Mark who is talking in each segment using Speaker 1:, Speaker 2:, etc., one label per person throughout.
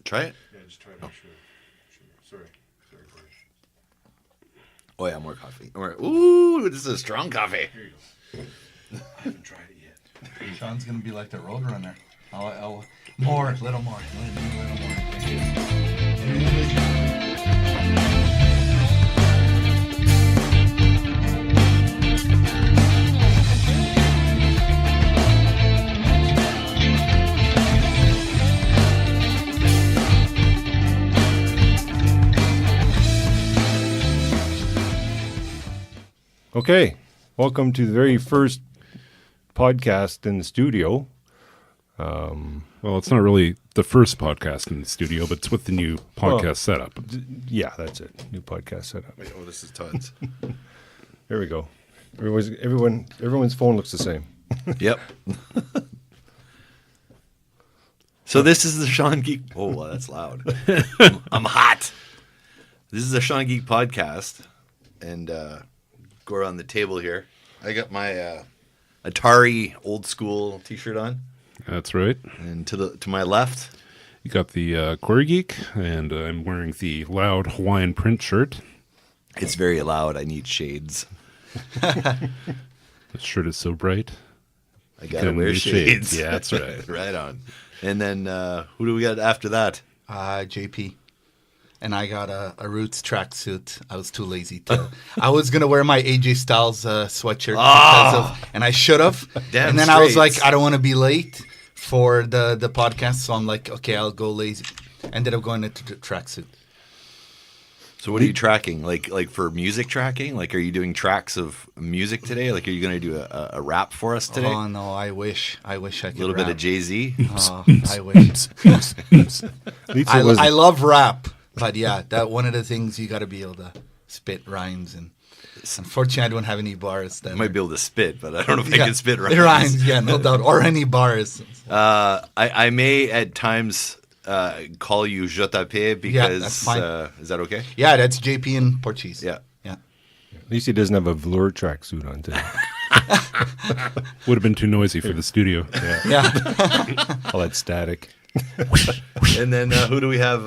Speaker 1: Try it.
Speaker 2: Yeah, just try to make sure. Sorry, Corey.
Speaker 1: Oh yeah, more coffee. Ooh, this is a strong coffee.
Speaker 2: Here you go. I haven't tried it yet.
Speaker 3: Sean's gonna be like the Roadrunner. I'll more, little more.
Speaker 4: Okay, welcome to the very first podcast in the studio.
Speaker 2: Well, it's not really the first podcast in the studio, but it's with the new podcast setup.
Speaker 4: Yeah, that's it. New podcast setup.
Speaker 1: Wait, this is Todd's.
Speaker 4: There we go. Everyone's phone looks the same.
Speaker 1: Yep. So this is the Sean Geek. Oh, that's loud. I'm hot. This is the Sean Geek podcast, and go around the table here. I got my Atari old school T-shirt on,
Speaker 2: That's right.
Speaker 1: and to my left,
Speaker 2: You got the CoreyGeek, and I'm wearing the loud Hawaiian print shirt.
Speaker 1: it's very loud. I need shades.
Speaker 2: The shirt is so bright.
Speaker 1: I gotta
Speaker 2: Can
Speaker 1: wear
Speaker 2: use
Speaker 1: shades.
Speaker 2: Yeah, that's right.
Speaker 1: Right on. And then who do we got after that?
Speaker 3: JP. And I got a Roots tracksuit. I was too lazy to. I was gonna wear my AJ Styles sweatshirt and I should have.
Speaker 1: Damn
Speaker 3: and then I was
Speaker 1: straight.
Speaker 3: like, I don't want to be late for the podcast, so I'm like, okay, I'll go lazy. Ended up going into the tracksuit.
Speaker 1: So what are you tracking? Like for music tracking? Like, are you doing tracks of music today? Like, are you going to do a rap for us today?
Speaker 3: Oh no, I wish I could.
Speaker 1: A little bit of Jay-Z?
Speaker 3: Oh, I wish. I love rap, but yeah, that one of the things you got to be able to spit rhymes, and unfortunately, I don't have any bars.
Speaker 1: I might be able to spit, but I don't know if I
Speaker 3: Yeah,
Speaker 1: can spit
Speaker 3: it
Speaker 1: rhymes.
Speaker 3: rhymes, yeah, no doubt, or any bars.
Speaker 1: I may at times call you JP because
Speaker 3: that's fine.
Speaker 1: is that okay?
Speaker 3: Yeah, that's JP in Portuguese.
Speaker 1: Yeah.
Speaker 3: Yeah.
Speaker 4: At least he doesn't have a velour tracksuit on today.
Speaker 2: Would have been too noisy for the studio.
Speaker 3: Yeah.
Speaker 4: All that static.
Speaker 1: And then who do we have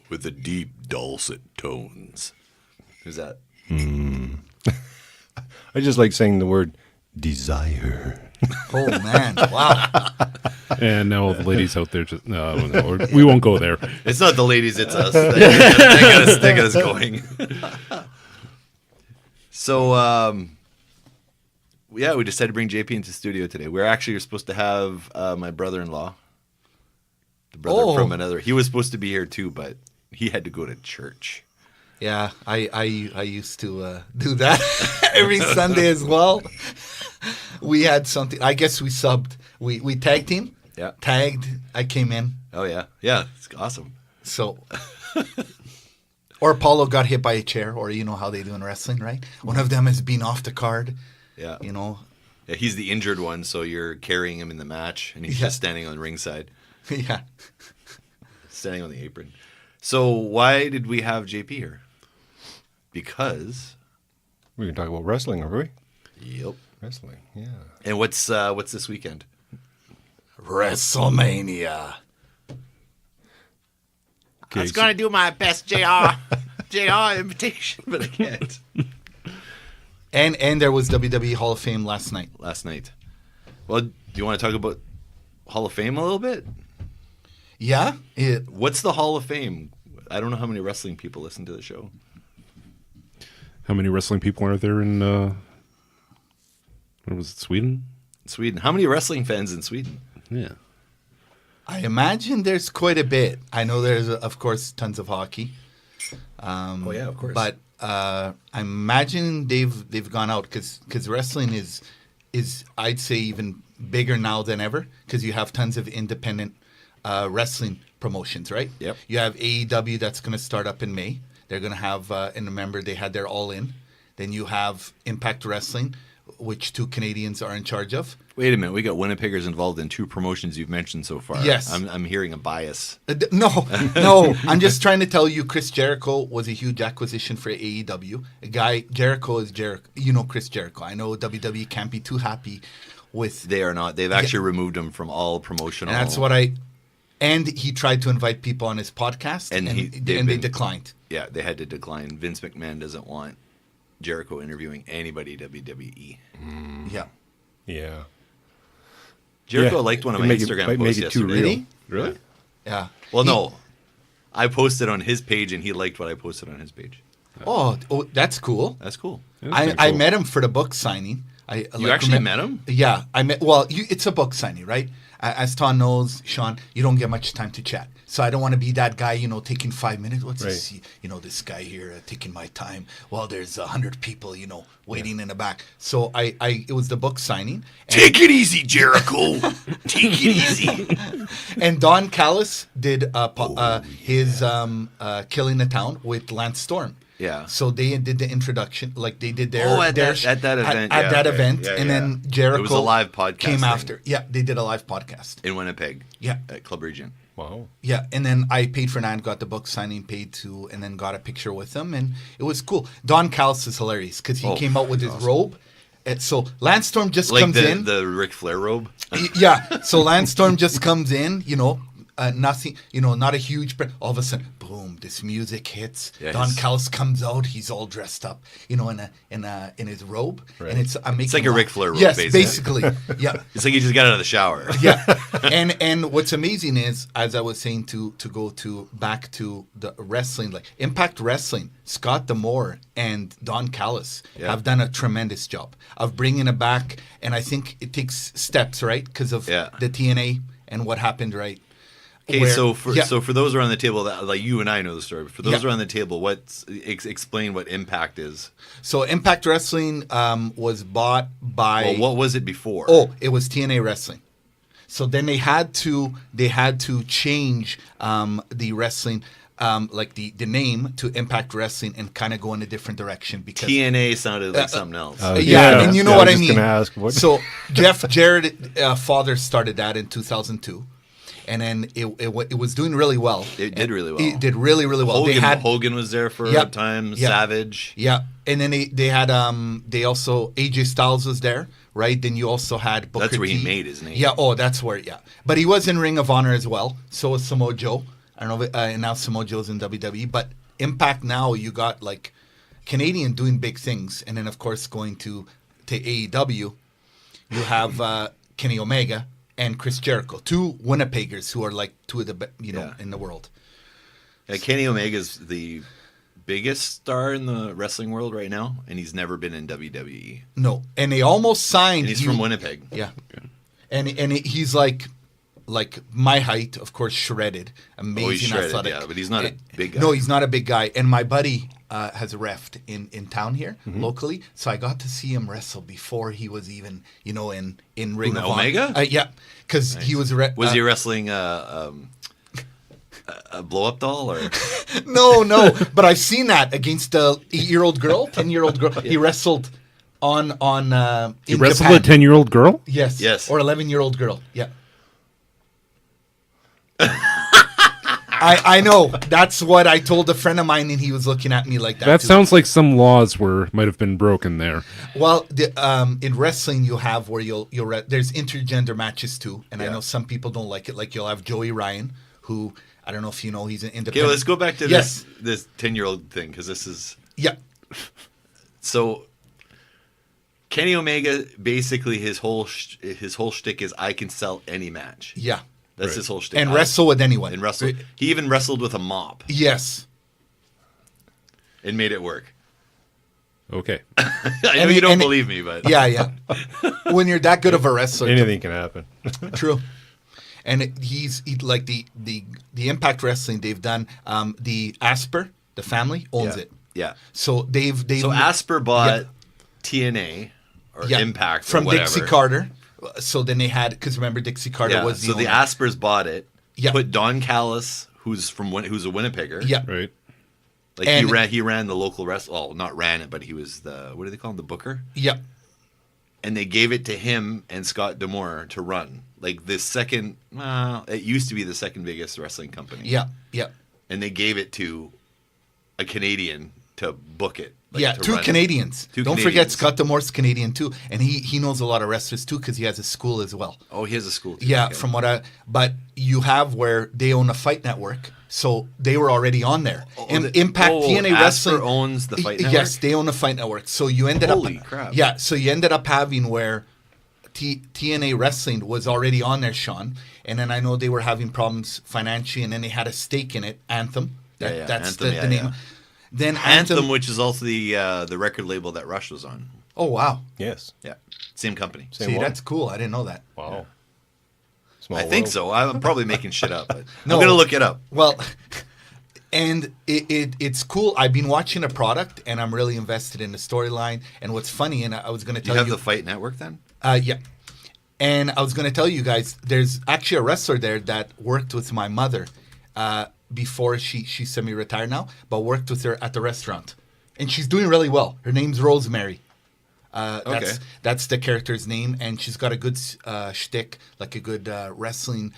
Speaker 1: with the deep dulcet tones? Who's that?
Speaker 4: I just like saying the word desire.
Speaker 3: Oh man! Wow.
Speaker 2: And now all the ladies out there just no, we won't go there.
Speaker 1: It's not the ladies, it's us. They got us going. So, yeah, we decided to bring JP into the studio today. We're supposed to have my brother-in-law, the brother from another. He was supposed to be here too, but he had to go to church.
Speaker 3: Yeah, I used to do that every Sunday as well. We had something. I guess we subbed. We tag team.
Speaker 1: Yeah.
Speaker 3: Tagged. I came in.
Speaker 1: Oh yeah, yeah, it's awesome.
Speaker 3: So, or Paulo got hit by a chair, or you know how they do in wrestling, right? One of them has been off the card.
Speaker 1: Yeah,
Speaker 3: You know.
Speaker 1: yeah, he's the injured one, so you're carrying him in the match, and he's just standing on ringside,
Speaker 3: Yeah.
Speaker 1: standing on the apron. So why did we have JP here? Because.
Speaker 4: We're going to talk about wrestling, are we?
Speaker 1: Yep.
Speaker 4: Wrestling, yeah.
Speaker 1: And what's this weekend?
Speaker 3: WrestleMania.
Speaker 1: I was going to do my best JR invitation, but I can't.
Speaker 3: And there was WWE Hall of Fame last night.
Speaker 1: Well, do you want to talk about Hall of Fame a little bit?
Speaker 3: Yeah.
Speaker 1: What's the Hall of Fame? I don't know how many wrestling people listen to the show.
Speaker 2: How many wrestling people are there in what was it, Sweden?
Speaker 1: Sweden. How many wrestling fans in Sweden?
Speaker 2: Yeah.
Speaker 3: I imagine there's quite a bit. I know there's, of course, tons of hockey.
Speaker 1: Oh yeah, of course.
Speaker 3: But I imagine they've gone out because wrestling is I'd say even bigger now than ever because you have tons of independent wrestling promotions, right?
Speaker 1: Yep.
Speaker 3: You have AEW that's going to start up in May. They're going to have, and remember they had their All In. Then you have Impact Wrestling, which two Canadians are in charge of.
Speaker 1: Wait a minute, we got Winnipeggers involved in two promotions you've mentioned so far.
Speaker 3: Yes.
Speaker 1: I'm hearing a bias.
Speaker 3: No. I'm just trying to tell you Chris Jericho was a huge acquisition for AEW. Jericho is Jericho. You know Chris Jericho. I know WWE can't be too happy with...
Speaker 1: They are not. They've actually removed him from all promotional...
Speaker 3: And that's what I... And he tried to invite people on his podcast, and they declined.
Speaker 1: Yeah, they had to decline. Vince McMahon doesn't want Jericho interviewing anybody WWE.
Speaker 3: Yeah.
Speaker 4: Yeah.
Speaker 1: Jericho
Speaker 4: Yeah.
Speaker 1: liked one of my
Speaker 4: It
Speaker 1: Instagram
Speaker 4: made
Speaker 1: posts
Speaker 4: it too
Speaker 1: yesterday.
Speaker 4: real.
Speaker 2: Really?
Speaker 3: Yeah.
Speaker 1: Well, no. I posted on his page, and he liked what I posted on his page.
Speaker 3: Oh, that's cool.
Speaker 1: That's cool.
Speaker 3: I met him for the book signing.
Speaker 1: You actually met him?
Speaker 3: Yeah, I met. Well, it's a book signing, right? As Tom knows, Sean, you don't get much time to chat. So I don't want to be that guy, taking 5 minutes. What's this? This guy here taking my time. Well, there's 100 people, waiting in the back. So it was the book signing.
Speaker 1: Take it easy, Jericho. Take it easy.
Speaker 3: And Don Callis did his Killing the Town with Lance Storm.
Speaker 1: Yeah.
Speaker 3: So they did the introduction, like they did their
Speaker 1: at that event.
Speaker 3: At that event, and then Jericho.
Speaker 1: It was a live podcast.
Speaker 3: Came after. Yeah, they did a live podcast
Speaker 1: in Winnipeg.
Speaker 3: Yeah,
Speaker 1: at Club Regent.
Speaker 4: Wow.
Speaker 3: Yeah, and then I paid for that, got the book signing, and then got a picture with him, and it was cool. Don Callis is hilarious because he came out with his robe. And so Lance Storm just comes in.
Speaker 1: The Ric Flair robe.
Speaker 3: Yeah. So Lance Storm just comes in, nothing, not a huge. All of a sudden, boom! This music hits.
Speaker 1: Yeah,
Speaker 3: Don Callis comes out. He's all dressed up, in his robe, and it's
Speaker 1: like a Ric Flair robe.
Speaker 3: Yes, basically. Yeah.
Speaker 1: It's like he just got out of the shower.
Speaker 3: Yeah. And what's amazing is, as I was saying, to go back to the wrestling, like Impact Wrestling, Scott D'Amore and Don Callis have done a tremendous job of bringing it back, and I think it takes steps, right, because of the TNA and what happened, right.
Speaker 1: Okay, so for those around the table that like you and I know the story, but for those around the table, explain what Impact is.
Speaker 3: So Impact Wrestling was bought by.
Speaker 1: Well, what was it before?
Speaker 3: Oh, it was TNA Wrestling. So then they had to change the wrestling, like the name to Impact Wrestling, and kind of go in a different direction because
Speaker 1: TNA sounded like something else.
Speaker 3: And you know what I mean.
Speaker 4: Ask, what?
Speaker 3: So Jeff Jarrett father started that in 2002. And then it was doing really well.
Speaker 1: It did really well.
Speaker 3: It did really, really well.
Speaker 1: Hogan was there for a time. Savage.
Speaker 3: Yeah. And then they had they also AJ Styles was there, right? Then you also had Booker
Speaker 1: That's where
Speaker 3: T.
Speaker 1: he made his name.
Speaker 3: Yeah. Oh, that's where. Yeah. But he was in Ring of Honor as well. So was Samoa Joe. I don't know. And now Samoa Joe's in WWE. But Impact now, you got like Canadian doing big things, and then of course going to AEW, you have Kenny Omega and Chris Jericho, two Winnipeggers who are like two of the in the world.
Speaker 1: Yeah, Kenny Omega's the biggest star in the wrestling world right now, and he's never been in WWE.
Speaker 3: No, and they almost signed.
Speaker 1: And he's from Winnipeg.
Speaker 3: Yeah, okay. and he's like my height, of course, shredded, amazing,
Speaker 1: he's shredded,
Speaker 3: athletic.
Speaker 1: yeah, but he's not a big guy.
Speaker 3: No, he's not a big guy. And my buddy has a ref in town here locally, so I got to see him wrestle before he was even in Ring of Honor.
Speaker 1: Omega?
Speaker 3: Yeah, because he was
Speaker 1: was he wrestling a blow up doll or
Speaker 3: no, but I've seen that against a 8-year-old girl, 10-year-old girl. He wrestled on
Speaker 2: he wrestled a 10-year-old girl?
Speaker 3: Yes, or 11-year-old girl. Yeah. I know. That's what I told a friend of mine, and he was looking at me like that.
Speaker 2: That
Speaker 3: too.
Speaker 2: sounds like some laws might have been broken there.
Speaker 3: Well, in wrestling, you have where there's intergender matches too, and I know some people don't like it. Like you'll have Joey Ryan, who I don't know if you know, he's an independent.
Speaker 1: Okay, let's go back to this 10-year-old thing because this is So Kenny Omega, basically his whole shtick is I can sell any match.
Speaker 3: Yeah.
Speaker 1: That's his whole shtick.
Speaker 3: And wrestle with anyone.
Speaker 1: And wrestle. He even wrestled with a mop.
Speaker 3: Yes.
Speaker 1: And made it work.
Speaker 2: Okay.
Speaker 1: I know you don't believe me, but
Speaker 3: yeah. When you're that good of a wrestler,
Speaker 4: anything can happen.
Speaker 3: True. And he's like the Impact Wrestling they've done. The Asper, the family owns it.
Speaker 1: Yeah.
Speaker 3: So they've
Speaker 1: so Asper bought TNA or Impact or
Speaker 3: from
Speaker 1: whatever.
Speaker 3: Dixie Carter. So then they had, because remember Dixie Carter was the
Speaker 1: so
Speaker 3: owner.
Speaker 1: the Aspers bought it. Put Don Callis, who's a Winnipegger.
Speaker 3: Yeah.
Speaker 2: Right.
Speaker 1: Like he ran the local well, not ran it, but he was the, what do they call him, the booker?
Speaker 3: Yeah.
Speaker 1: And they gave it to him and Scott D'Amore to run. Like the second, it used to be the second biggest wrestling company.
Speaker 3: Yeah.
Speaker 1: And they gave it to a Canadian to book it. to
Speaker 3: two
Speaker 1: run it.
Speaker 3: Canadians.
Speaker 1: Two
Speaker 3: Don't forget
Speaker 1: Canadians.
Speaker 3: Scott Demore's Canadian too, and he knows a lot of wrestlers too because he has a school as well.
Speaker 1: Oh, he has a school. Too.
Speaker 3: Yeah,
Speaker 1: Okay.
Speaker 3: but you have where they own a fight network, so they were already on there. Impact TNA Wrestling
Speaker 1: owns the fight network.
Speaker 3: Yes, they own a fight network. So you ended
Speaker 1: Holy
Speaker 3: up,
Speaker 1: crap.
Speaker 3: Yeah, so you ended up having where TNA Wrestling was already on there, Sean, and then I know they were having problems financially, and then they had a stake in it, Anthem. That's
Speaker 1: Anthem,
Speaker 3: the name.
Speaker 1: yeah.
Speaker 3: Then
Speaker 1: Anthem, which is also the record label that Rush was on.
Speaker 3: Oh wow!
Speaker 4: Yes.
Speaker 1: Yeah, same company.
Speaker 4: Same
Speaker 3: See,
Speaker 4: one.
Speaker 3: that's cool. I didn't know that.
Speaker 4: Wow. Small
Speaker 1: I think
Speaker 4: world.
Speaker 1: so. I'm probably making shit up, but
Speaker 3: No.
Speaker 1: I'm gonna look it up.
Speaker 3: Well, and it's cool. I've been watching a product, and I'm really invested in the storyline. And what's funny, and I was going to
Speaker 1: Do you
Speaker 3: tell
Speaker 1: have
Speaker 3: you,
Speaker 1: the Fight Network then?
Speaker 3: yeah. And I was going to tell you guys, there's actually a wrestler there that worked with my mother before she's semi-retired now, but worked with her at the restaurant, and she's doing really well. Her name's Rosemary.
Speaker 1: Okay.
Speaker 3: That's the character's name, and she's got a good shtick, like a good wrestling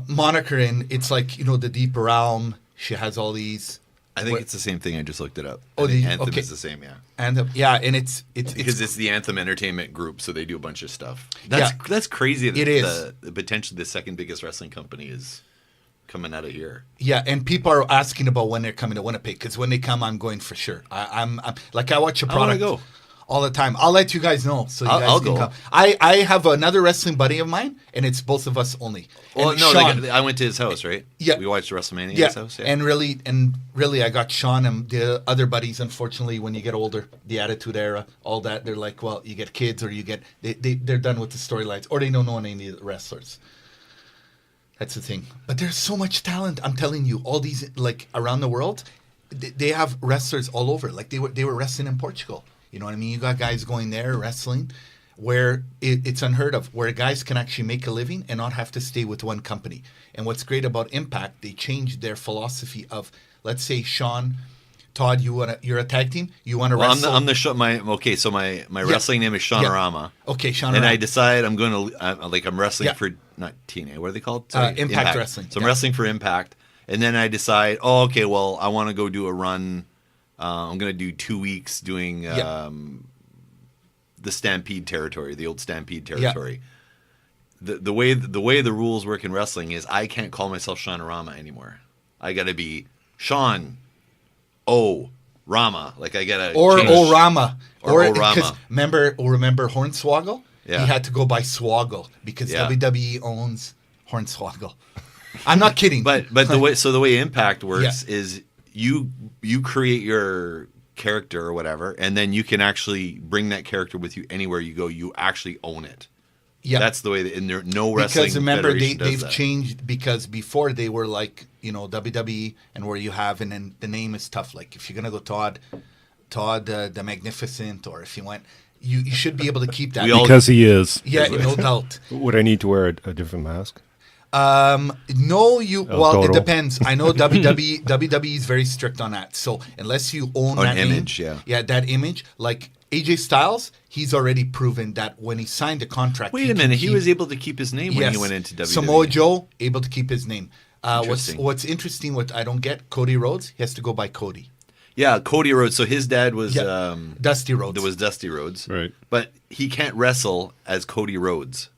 Speaker 3: moniker, and it's like, the Deep Realm. She has all these.
Speaker 1: I think it's the same thing. I just looked it up.
Speaker 3: Oh,
Speaker 1: I think
Speaker 3: did you?
Speaker 1: Anthem
Speaker 3: Okay.
Speaker 1: is the same, yeah.
Speaker 3: And and it's
Speaker 1: Because it's the Anthem Entertainment Group, so they do a bunch of stuff.
Speaker 3: Yeah.
Speaker 1: That's crazy. That
Speaker 3: It is.
Speaker 1: Potentially the second biggest wrestling company is coming out of here.
Speaker 3: Yeah, and people are asking about when they're coming to Winnipeg, because when they come, I'm going for sure. I'm like, I watch a
Speaker 1: I wanna
Speaker 3: product
Speaker 1: go.
Speaker 3: all the time. I'll let you guys know, so you guys
Speaker 1: I'll
Speaker 3: can
Speaker 1: go.
Speaker 3: come. I have another wrestling buddy of mine, and it's both of us only.
Speaker 1: Well,
Speaker 3: And
Speaker 1: no,
Speaker 3: Sean,
Speaker 1: I went to his house, right?
Speaker 3: Yeah.
Speaker 1: We watched WrestleMania at
Speaker 3: yeah,
Speaker 1: his house. Yeah.
Speaker 3: and really, I got Sean and the other buddies. Unfortunately, when you get older, the Attitude Era, all that, they're like, well, you get kids, or you get they're done with the storylines, or they don't know any of the wrestlers. That's the thing. But there's so much talent. I'm telling you, all these, like, around the world, they have wrestlers all over. Like, they were wrestling in Portugal. You know what I mean? You got guys going there wrestling where it's unheard of, where guys can actually make a living and not have to stay with one company. And what's great about Impact, they changed their philosophy of, let's say, Sean, Todd, you're a tag team. You want to
Speaker 1: Well,
Speaker 3: wrestle.
Speaker 1: I'm the show. My wrestling name is Seanorama.
Speaker 3: Okay, Sean.
Speaker 1: And I decide I'm going to I'm wrestling
Speaker 3: Yeah.
Speaker 1: for not TNA. What are they called?
Speaker 3: Impact Wrestling.
Speaker 1: So I'm
Speaker 3: Yeah.
Speaker 1: wrestling for Impact, and then I decide, okay, well, I want to go do a run. I'm going to do 2 weeks doing the Stampede territory, the old Stampede territory. The way the rules work in wrestling is I can't call myself Seanorama anymore. I got to be Sean Rama. Like, I got to
Speaker 3: Or
Speaker 1: change.
Speaker 3: Orama.
Speaker 1: Or
Speaker 3: Because
Speaker 1: Orama.
Speaker 3: remember Hornswoggle?
Speaker 1: Yeah.
Speaker 3: He had to go by Swoggle because
Speaker 1: Yeah.
Speaker 3: WWE owns Hornswoggle. I'm not kidding.
Speaker 1: But the way Impact works is you create your character or whatever, and then you can actually bring that character with you anywhere you go. You actually own it.
Speaker 3: yeah.
Speaker 1: That's the way that in there no wrestling
Speaker 3: Because remember,
Speaker 1: federation does
Speaker 3: they've
Speaker 1: that.
Speaker 3: changed, because before they were like, WWE, and where you have, and then the name is tough. Like, if you're going to go Todd the Magnificent, or if you went, you should be able to keep that.
Speaker 1: We all-
Speaker 2: Because he is.
Speaker 3: Yeah, no doubt.
Speaker 4: Would I need to wear a different mask?
Speaker 3: No, well,
Speaker 4: Toro.
Speaker 3: it depends. I know WWE is very strict on that. So unless you own
Speaker 1: On
Speaker 3: that
Speaker 1: image,
Speaker 3: name,
Speaker 1: yeah.
Speaker 3: that image, like AJ Styles, he's already proven that when he signed the contract.
Speaker 1: Wait a minute, he was able to keep his name when he went into WWE.
Speaker 3: Samoa Joe able to keep his name.
Speaker 1: Interesting.
Speaker 3: What's interesting, what I don't get, Cody Rhodes, he has to go by Cody.
Speaker 1: Yeah, Cody Rhodes. So his dad was
Speaker 3: Dusty Rhodes.
Speaker 1: There was Dusty Rhodes,
Speaker 2: Right.
Speaker 1: But he can't wrestle as Cody Rhodes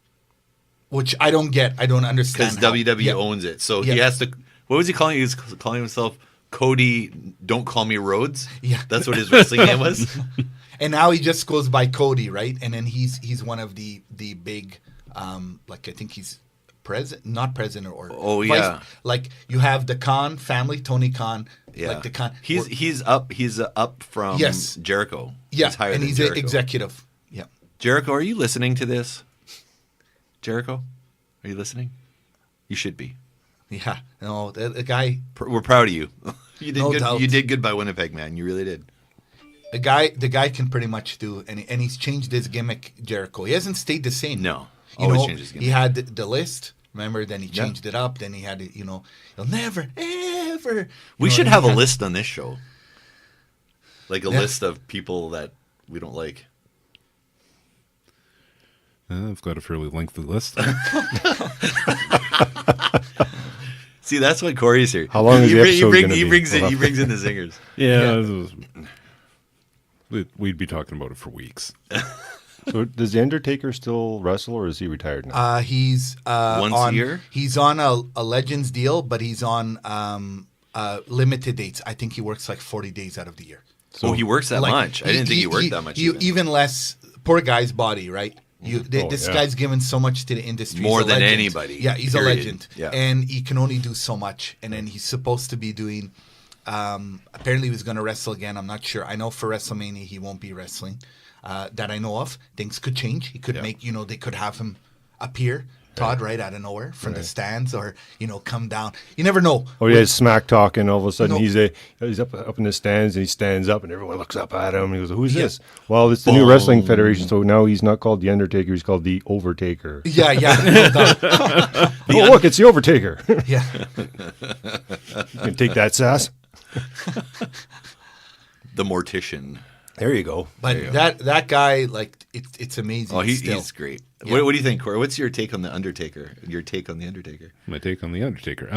Speaker 3: Which I don't get. I don't understand.
Speaker 1: because
Speaker 3: how.
Speaker 1: WWE
Speaker 3: Yeah.
Speaker 1: owns it. So
Speaker 3: Yeah.
Speaker 1: he has to. What was he calling? He was calling himself Cody. Don't call me Rhodes.
Speaker 3: Yeah.
Speaker 1: That's what his wrestling name was.
Speaker 3: And now he just goes by Cody, right? And then he's one of the big, like, I think he's not president or
Speaker 1: Oh, yeah.
Speaker 3: Like, you have the Khan family, Tony Khan,
Speaker 1: Yeah,
Speaker 3: like the Khan.
Speaker 1: He's up from
Speaker 3: Yes.
Speaker 1: Jericho.
Speaker 3: Yeah,
Speaker 1: higher
Speaker 3: and
Speaker 1: than
Speaker 3: he's
Speaker 1: Jericho.
Speaker 3: an executive. Yeah.
Speaker 1: Jericho, are you listening to this? Jericho, are you listening? You should be.
Speaker 3: Yeah. No, the guy,
Speaker 1: We're proud of you. You did
Speaker 3: No
Speaker 1: good.
Speaker 3: doubt.
Speaker 1: You did good by Winnipeg, man. You really did.
Speaker 3: the guy can pretty much do, and he's changed his gimmick, Jericho. He hasn't stayed the same.
Speaker 1: No,
Speaker 3: You
Speaker 1: always
Speaker 3: know,
Speaker 1: changes his
Speaker 3: he
Speaker 1: gimmick.
Speaker 3: had the list. Remember, then he changed it up. Then he had it, he'll never, ever.
Speaker 1: We
Speaker 3: You know,
Speaker 1: should
Speaker 3: and
Speaker 1: have
Speaker 3: he
Speaker 1: a
Speaker 3: had-
Speaker 1: list on this show, like a
Speaker 3: Yeah.
Speaker 1: list of people that we don't like.
Speaker 2: I've got a fairly lengthy list.
Speaker 1: See, that's why Corey's here.
Speaker 4: How long is the episode
Speaker 1: he
Speaker 4: gonna be?
Speaker 1: brings in the zingers.
Speaker 2: Yeah. we'd be talking about it for weeks.
Speaker 4: So does the Undertaker still wrestle, or is he retired now?
Speaker 3: He's
Speaker 1: Once a year?
Speaker 3: He's on a Legends deal, but he's on limited dates. I think he works like 40 days out of the year.
Speaker 1: So he works that much. I didn't think he worked that much.
Speaker 3: Even less. Poor guy's body, right? This guy's given so much to the industry.
Speaker 1: More
Speaker 3: He's a
Speaker 1: than
Speaker 3: legend.
Speaker 1: anybody.
Speaker 3: Yeah, he's
Speaker 1: Period.
Speaker 3: a legend.
Speaker 1: Yeah.
Speaker 3: And he can only do so much. And then he's supposed to be doing. Apparently, he was going to wrestle again. I'm not sure. I know for WrestleMania he won't be wrestling. That I know of. Things could change. He could make. They could have him appear. Todd, right out of nowhere from the stands, or come down. You never know.
Speaker 4: Oh yeah, smack talking. All of a sudden, he's up in the stands, and he stands up, and everyone looks up at him. And he goes, "Who's this?" Well, it's the new wrestling federation, so now he's not called the Undertaker; he's called the Overtaker.
Speaker 3: Yeah. No doubt.
Speaker 4: Oh, look, it's the Overtaker.
Speaker 3: Yeah.
Speaker 4: You can take that, sass.
Speaker 1: The Mortician.
Speaker 4: There you go.
Speaker 3: But that guy, like, it's amazing.
Speaker 1: Oh,
Speaker 3: still.
Speaker 1: he's great.
Speaker 3: Yeah.
Speaker 1: What do you think, Corey? What's your take on the Undertaker? Your take on the Undertaker?
Speaker 2: My take on the Undertaker.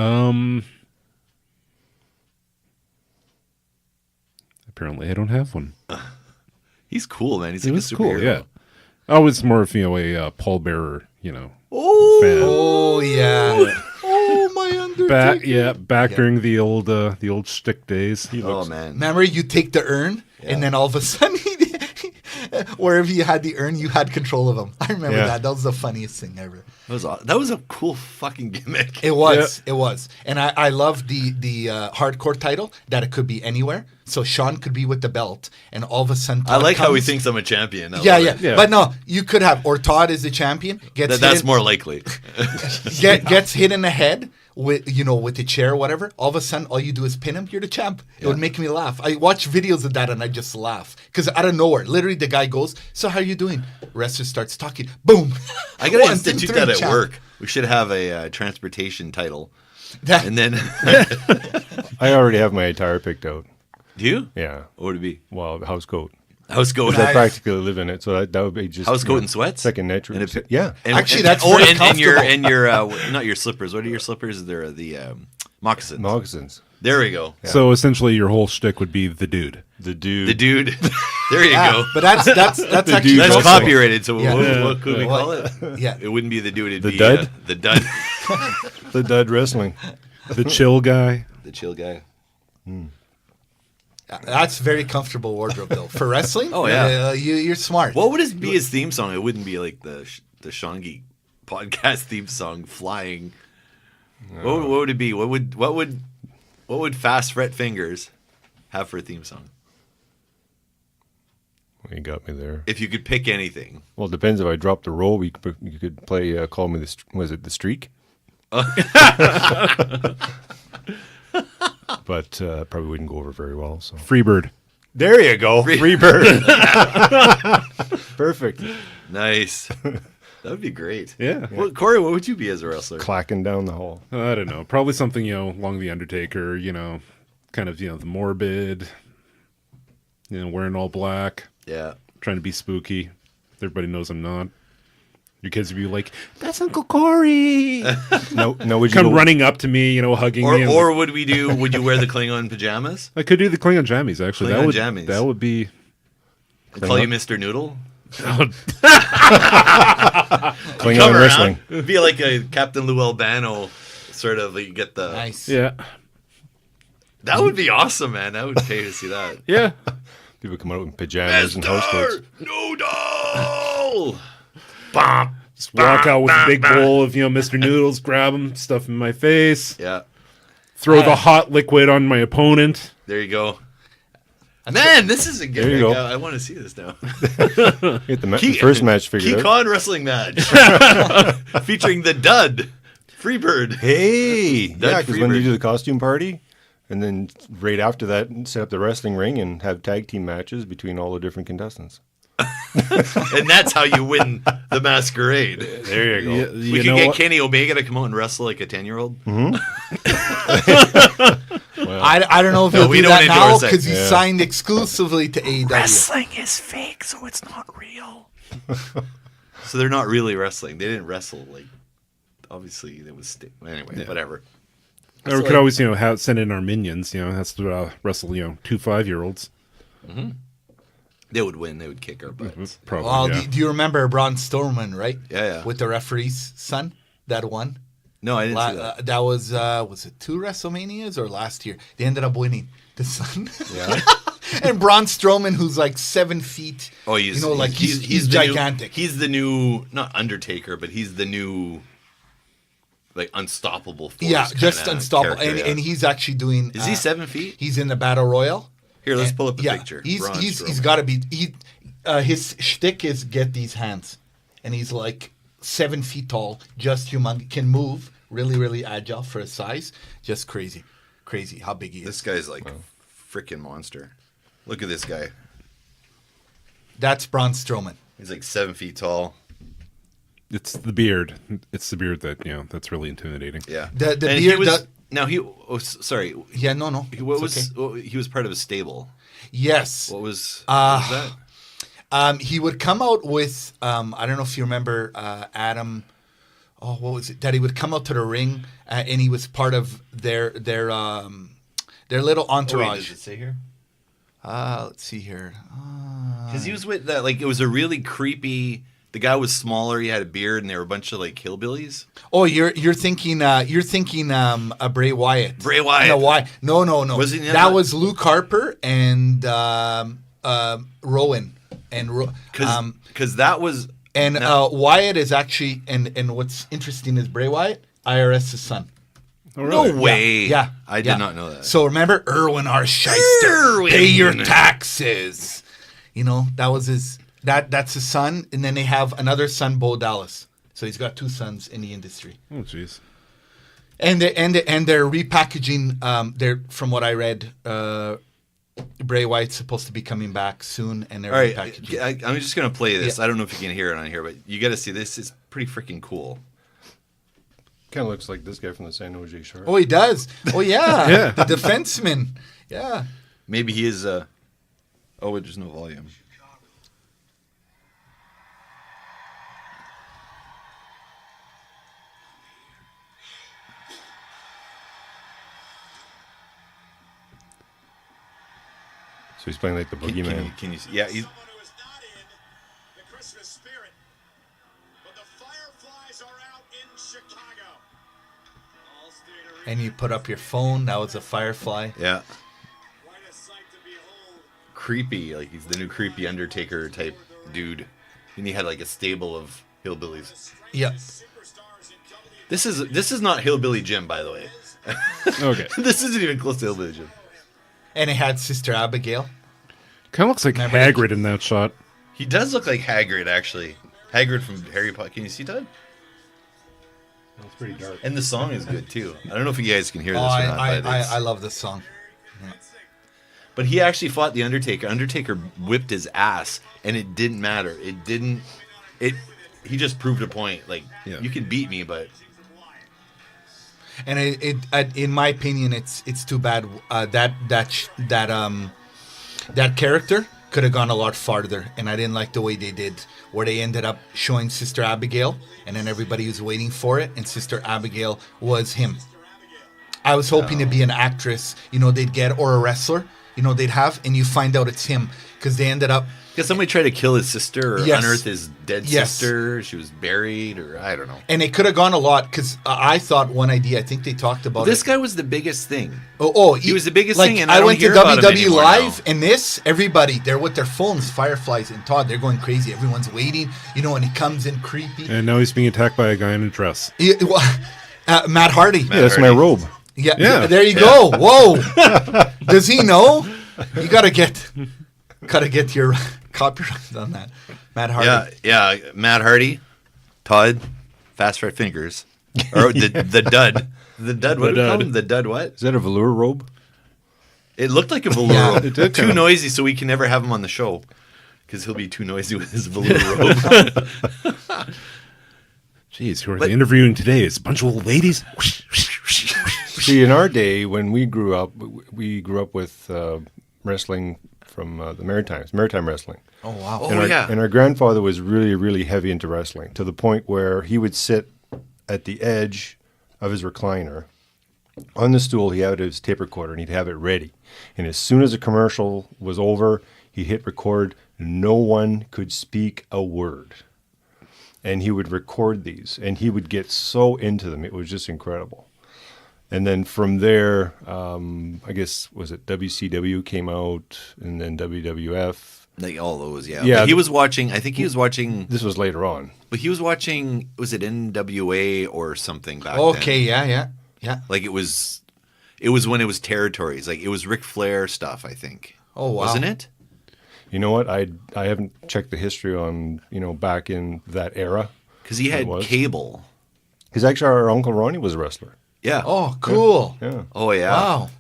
Speaker 2: Apparently, I don't have one.
Speaker 1: He's cool, man. He's
Speaker 2: He
Speaker 1: like
Speaker 2: was
Speaker 1: a
Speaker 2: cool.
Speaker 1: superhero.
Speaker 2: Yeah, I was more of a pallbearer. Fan.
Speaker 3: Oh yeah. Oh my Undertaker.
Speaker 2: Back during the old shtick days.
Speaker 1: Oh man.
Speaker 3: Remember, you take the urn, and then all of a sudden, wherever you had the urn, you had control of him. I remember that. That was the funniest thing ever.
Speaker 1: That was a cool fucking gimmick.
Speaker 3: It was. It was. And I love the hardcore title, that it could be anywhere. So Sean could be with the belt, and all of a sudden
Speaker 1: I like how he
Speaker 3: comes.
Speaker 1: thinks I'm a champion. I
Speaker 3: Yeah,
Speaker 1: love
Speaker 3: yeah,
Speaker 1: it.
Speaker 2: Yeah.
Speaker 3: But no, you could have, or Todd is the champion,
Speaker 1: That's more likely.
Speaker 3: gets hit in the head with the chair or whatever. All of a sudden, all you do is pin him. You're the champ. It would make me laugh. I watch videos of that and I just laugh because out of nowhere, literally the guy goes, "So how you doing?" Wrestler starts talking. Boom.
Speaker 1: I gotta
Speaker 3: 1, 2,
Speaker 1: institute
Speaker 3: 3,
Speaker 1: that at
Speaker 3: champ.
Speaker 1: work. We should have a transportation title,
Speaker 3: That-
Speaker 1: and then
Speaker 4: I already have my attire picked out.
Speaker 1: do you?
Speaker 4: Yeah.
Speaker 1: What would it be?
Speaker 4: Well, house coat.
Speaker 1: House coat.
Speaker 4: I practically live in it, so that would be just
Speaker 1: House coat and sweats?
Speaker 4: second nature.
Speaker 1: And a-
Speaker 4: Yeah.
Speaker 3: Actually, that's very
Speaker 1: and your
Speaker 3: comfortable.
Speaker 1: not your slippers. What are your slippers? They're the moccasins.
Speaker 4: Moccasins.
Speaker 1: There we go.
Speaker 2: So essentially, your whole shtick would be the dude.
Speaker 4: The dude.
Speaker 1: The dude. There you
Speaker 3: Yeah,
Speaker 1: go.
Speaker 3: but that's actually
Speaker 4: dude
Speaker 1: That's
Speaker 3: also-
Speaker 1: copyrighted. So
Speaker 3: Yeah.
Speaker 1: what could we call it?
Speaker 3: Yeah.
Speaker 1: It wouldn't be the dude. It'd
Speaker 4: The
Speaker 1: be
Speaker 4: dud?
Speaker 1: the dud.
Speaker 4: The dud wrestling.
Speaker 2: The chill guy.
Speaker 1: The chill guy.
Speaker 3: That's very comfortable wardrobe though for wrestling.
Speaker 1: Oh, yeah.
Speaker 3: You're smart.
Speaker 1: What would it be his theme song? It wouldn't be like the Sean Geek podcast theme song, "Flying." What would it be? What would FastFretFingers have for a theme song?
Speaker 4: Well, you got me there.
Speaker 1: If you could pick anything.
Speaker 4: Well, it depends. If I drop the roll, you could play Call Me the... Was it The Streak? But probably wouldn't go over very well. So
Speaker 2: Freebird.
Speaker 4: there you go. Free bird. Perfect.
Speaker 1: Nice. That would be great.
Speaker 2: Yeah.
Speaker 1: Well, Corey, what would you be as a wrestler?
Speaker 4: Clacking down the hall.
Speaker 2: I don't know. Probably something, along the Undertaker, kind of, the morbid, wearing all black,
Speaker 1: Yeah.
Speaker 2: trying to be spooky. Everybody knows I'm not. Your kids would be like, "That's Uncle Corey."
Speaker 4: No, would you
Speaker 2: Come
Speaker 4: go-
Speaker 2: running up to me, hugging me. and-
Speaker 1: Or would you wear the Klingon pajamas?
Speaker 2: I could do the Klingon jammies, actually.
Speaker 1: Klingon jammies.
Speaker 2: That would be...
Speaker 1: And call you Mr. Noodle?
Speaker 4: Klingon
Speaker 1: Come
Speaker 4: wrestling?
Speaker 1: around. Be like a Captain Lou Albano sort of. You get the.
Speaker 3: Nice.
Speaker 2: Yeah.
Speaker 1: That would be awesome, man. I would pay to see that.
Speaker 2: Yeah.
Speaker 4: People come out in pajamas and house coats.
Speaker 1: Mr. Noodle! Bom.
Speaker 2: Just walk out with a big bowl of, Mr. Noodles, grab him, stuff in my face,
Speaker 1: Yeah.
Speaker 2: throw the hot liquid on my opponent.
Speaker 1: There you go. Man, this is a good
Speaker 4: There you go.
Speaker 1: I want to see this now.
Speaker 4: Get the first match figured
Speaker 1: Geek
Speaker 4: out.
Speaker 1: on wrestling match featuring the Dud Freebird.
Speaker 4: Hey!
Speaker 1: Dud
Speaker 4: Yeah, because when
Speaker 1: Freebird.
Speaker 4: you do the costume party, and then right after that, set up the wrestling ring and have tag team matches between all the different contestants.
Speaker 1: And that's how you win the masquerade.
Speaker 4: There you go.
Speaker 2: You
Speaker 1: We could
Speaker 2: know
Speaker 1: get
Speaker 2: what?
Speaker 1: Kenny Omega to come out and wrestle like a 10-year-old.
Speaker 3: I don't know if he'll
Speaker 1: we
Speaker 3: do
Speaker 1: don't
Speaker 3: that now
Speaker 1: endorse that.
Speaker 3: because he's
Speaker 4: Yeah.
Speaker 3: signed exclusively to AEW.
Speaker 1: Wrestling is fake, so it's not real. So they're not really wrestling. They didn't wrestle. Like, obviously, it was... Anyway, whatever.
Speaker 2: Or we could always, send in our minions, has to wrestle, 2 5-year-olds.
Speaker 1: They would win. They would kick our butts.
Speaker 2: Probably.
Speaker 3: Oh,
Speaker 2: yeah.
Speaker 3: do you remember Braun Stoman, right?
Speaker 1: Yeah.
Speaker 3: With the referee's son that won.
Speaker 1: No, I didn't see that.
Speaker 3: That was it 2 WrestleManias or last year? They ended up winning. The son.
Speaker 1: Yeah.
Speaker 3: And Braun Strowman, who's like 7 feet.
Speaker 1: Oh, he's
Speaker 3: he's
Speaker 1: the
Speaker 3: gigantic.
Speaker 1: He's the new, not Undertaker, but he's the new, like, unstoppable force.
Speaker 3: Yeah, just
Speaker 1: kinda
Speaker 3: unstoppable.
Speaker 1: character,
Speaker 3: And he's actually doing.
Speaker 1: Is he 7 feet?
Speaker 3: He's in the Battle Royal.
Speaker 1: Here, let's
Speaker 3: And-
Speaker 1: pull up a
Speaker 3: yeah,
Speaker 1: picture.
Speaker 3: He's
Speaker 1: Braun Strowman.
Speaker 3: got to be. His shtick is get these hands, and he's like 7 feet tall, just humongous, can move, really, really agile for his size, just crazy how big he is.
Speaker 1: This guy's like freaking monster. Look at this guy.
Speaker 3: That's Braun Strowman.
Speaker 1: He's like 7 feet tall.
Speaker 2: It's the beard. It's the beard that that's really intimidating.
Speaker 1: Yeah.
Speaker 3: The
Speaker 1: And
Speaker 3: beard.
Speaker 1: He was, now he. Oh, sorry.
Speaker 3: Yeah, no.
Speaker 1: What
Speaker 3: it's
Speaker 1: was?
Speaker 3: okay.
Speaker 1: He was part of a stable.
Speaker 3: Yes.
Speaker 1: What was that?
Speaker 3: He would come out with. I don't know if you remember Adam. Oh, what was it? That he would come out to the ring, and he was part of their little entourage.
Speaker 1: Oh, wait, does it say here?
Speaker 3: Let's see here.
Speaker 1: Because he was with that. Like, it was a really creepy. The guy was smaller. He had a beard, and they were a bunch of like hillbillies.
Speaker 3: Oh, you're thinking Bray Wyatt.
Speaker 1: Bray Wyatt.
Speaker 3: No.
Speaker 1: Was he in
Speaker 3: that
Speaker 1: that?
Speaker 3: was Luke Harper and Rowan
Speaker 1: Because that was.
Speaker 3: Wyatt is actually and what's interesting is Bray Wyatt, IRS's son.
Speaker 2: Oh, really?
Speaker 1: No way.
Speaker 3: Yeah.
Speaker 1: I did not know that.
Speaker 3: So remember Irwin R. Shyster.
Speaker 1: Irwin.
Speaker 3: Pay your taxes. That was his. That's his son, and then they have another son, Bo Dallas. So he's got 2 sons in the industry.
Speaker 2: Oh, jeez.
Speaker 3: And they're repackaging. They're from what I read, Bray Wyatt's supposed to be coming back soon, and they're
Speaker 1: All right,
Speaker 3: repackaging.
Speaker 1: I'm just gonna play this.
Speaker 3: Yeah.
Speaker 1: I don't know if you can hear it on here, but you got to see this. It's pretty freaking cool.
Speaker 4: Kind of looks like this guy from the San Jose Sharks.
Speaker 3: Oh, he does. Oh yeah,
Speaker 2: Yeah.
Speaker 3: the defenseman. Yeah.
Speaker 1: Maybe he is. Oh, there's no volume.
Speaker 4: So he's playing like the boogeyman.
Speaker 1: Can you see? Yeah, he's.
Speaker 5: Someone who is not in the Christmas spirit, but the Fireflies are out in Chicago. All state arena.
Speaker 3: And you put up your phone. That was a Firefly.
Speaker 1: Yeah,
Speaker 5: Quite a sight to behold.
Speaker 1: creepy. Like, he's the new creepy Undertaker type dude, and he had like a stable of hillbillies.
Speaker 3: Yeah.
Speaker 5: Superstars in WWE.
Speaker 1: This is not Hillbilly Jim, by the way.
Speaker 2: Okay.
Speaker 1: This isn't even close to Hillbilly Jim.
Speaker 3: And it had Sister Abigail.
Speaker 2: Kind of looks like
Speaker 3: Remember
Speaker 2: Hagrid in that shot.
Speaker 1: He does look like Hagrid, actually. Hagrid from Harry Potter. Can you see, Todd?
Speaker 4: It's pretty dark.
Speaker 1: And the song is good too. I don't know if you guys can hear
Speaker 3: Oh,
Speaker 1: this or not,
Speaker 3: I love this song.
Speaker 1: but he actually fought the Undertaker. Undertaker whipped his ass, and it didn't matter. It didn't. He just proved a point. Like,
Speaker 2: Yeah.
Speaker 1: you can beat me, but
Speaker 3: And in my opinion, it's too bad that character could have gone a lot farther, and I didn't like the way they did, where they ended up showing Sister Abigail, and then everybody was waiting for it, and Sister Abigail was him. I was hoping to be an actress, they'd get, or a wrestler, they'd have, and you find out it's him, because they ended up.
Speaker 1: because somebody tried to kill his sister or
Speaker 3: Yes.
Speaker 1: unearth his dead
Speaker 3: Yes.
Speaker 1: sister. She was buried, or I don't know.
Speaker 3: And it could have gone a lot, because I thought one idea, I think they talked about
Speaker 1: This
Speaker 3: it.
Speaker 1: guy was the biggest thing.
Speaker 3: He
Speaker 1: was the biggest
Speaker 3: like,
Speaker 1: thing, and
Speaker 3: I
Speaker 1: I don't
Speaker 3: went to
Speaker 1: hear about him
Speaker 3: WWE
Speaker 1: anymore
Speaker 3: Live,
Speaker 1: now.
Speaker 3: and everybody, they're with their phones, Fireflies and Todd, they're going crazy. Everyone's waiting, and he comes in creepy.
Speaker 2: And now he's being attacked by a guy in a dress.
Speaker 3: Matt Hardy.
Speaker 4: Yeah, that's my
Speaker 1: Hardy.
Speaker 4: robe.
Speaker 2: Yeah.
Speaker 3: There you go. Whoa. Does he know? You gotta get your copyright on that. Matt Hardy.
Speaker 1: Yeah, Matt Hardy, Todd, FastFretFingers, or the dud. The dud, what do we call him? The dud what?
Speaker 4: Is that a velour robe?
Speaker 1: It looked like a velour
Speaker 3: Yeah.
Speaker 1: robe.
Speaker 2: It did
Speaker 1: Too
Speaker 2: kinda.
Speaker 1: noisy, so we can never have him on the show. Because he'll be too noisy with his velour robe.
Speaker 2: Jeez, who are they interviewing today? It's a bunch of old ladies.
Speaker 4: See, in our day, when we grew up with wrestling from the maritime wrestling.
Speaker 3: Oh wow.
Speaker 1: Oh,
Speaker 4: And our,
Speaker 1: yeah.
Speaker 4: and our grandfather was really, really heavy into wrestling, to the point where he would sit at the edge of his recliner. On the stool, he had his tape recorder, and he'd have it ready. And as soon as the commercial was over, he'd hit record, no one could speak a word. And he would record these, and he would get so into them. It was just incredible. And then from there, I guess, was it WCW came out, and then WWF.
Speaker 1: Like all those, yeah.
Speaker 4: Yeah.
Speaker 1: But he was watching, I think he was watching,
Speaker 4: This was later on.
Speaker 1: but he was watching, was it NWA or something back
Speaker 3: Okay,
Speaker 1: then?
Speaker 3: yeah.
Speaker 1: Like it was when it was territories. Like it was Ric Flair stuff, I think.
Speaker 3: Oh, wow.
Speaker 1: Wasn't it?
Speaker 4: You know what? I haven't checked the history on, back in that era.
Speaker 1: Because he had
Speaker 4: was.
Speaker 1: cable.
Speaker 4: Because actually our Uncle Ronnie was a wrestler.
Speaker 1: Yeah.
Speaker 3: Oh, cool.
Speaker 4: Yeah.
Speaker 1: Oh, yeah.
Speaker 3: Wow.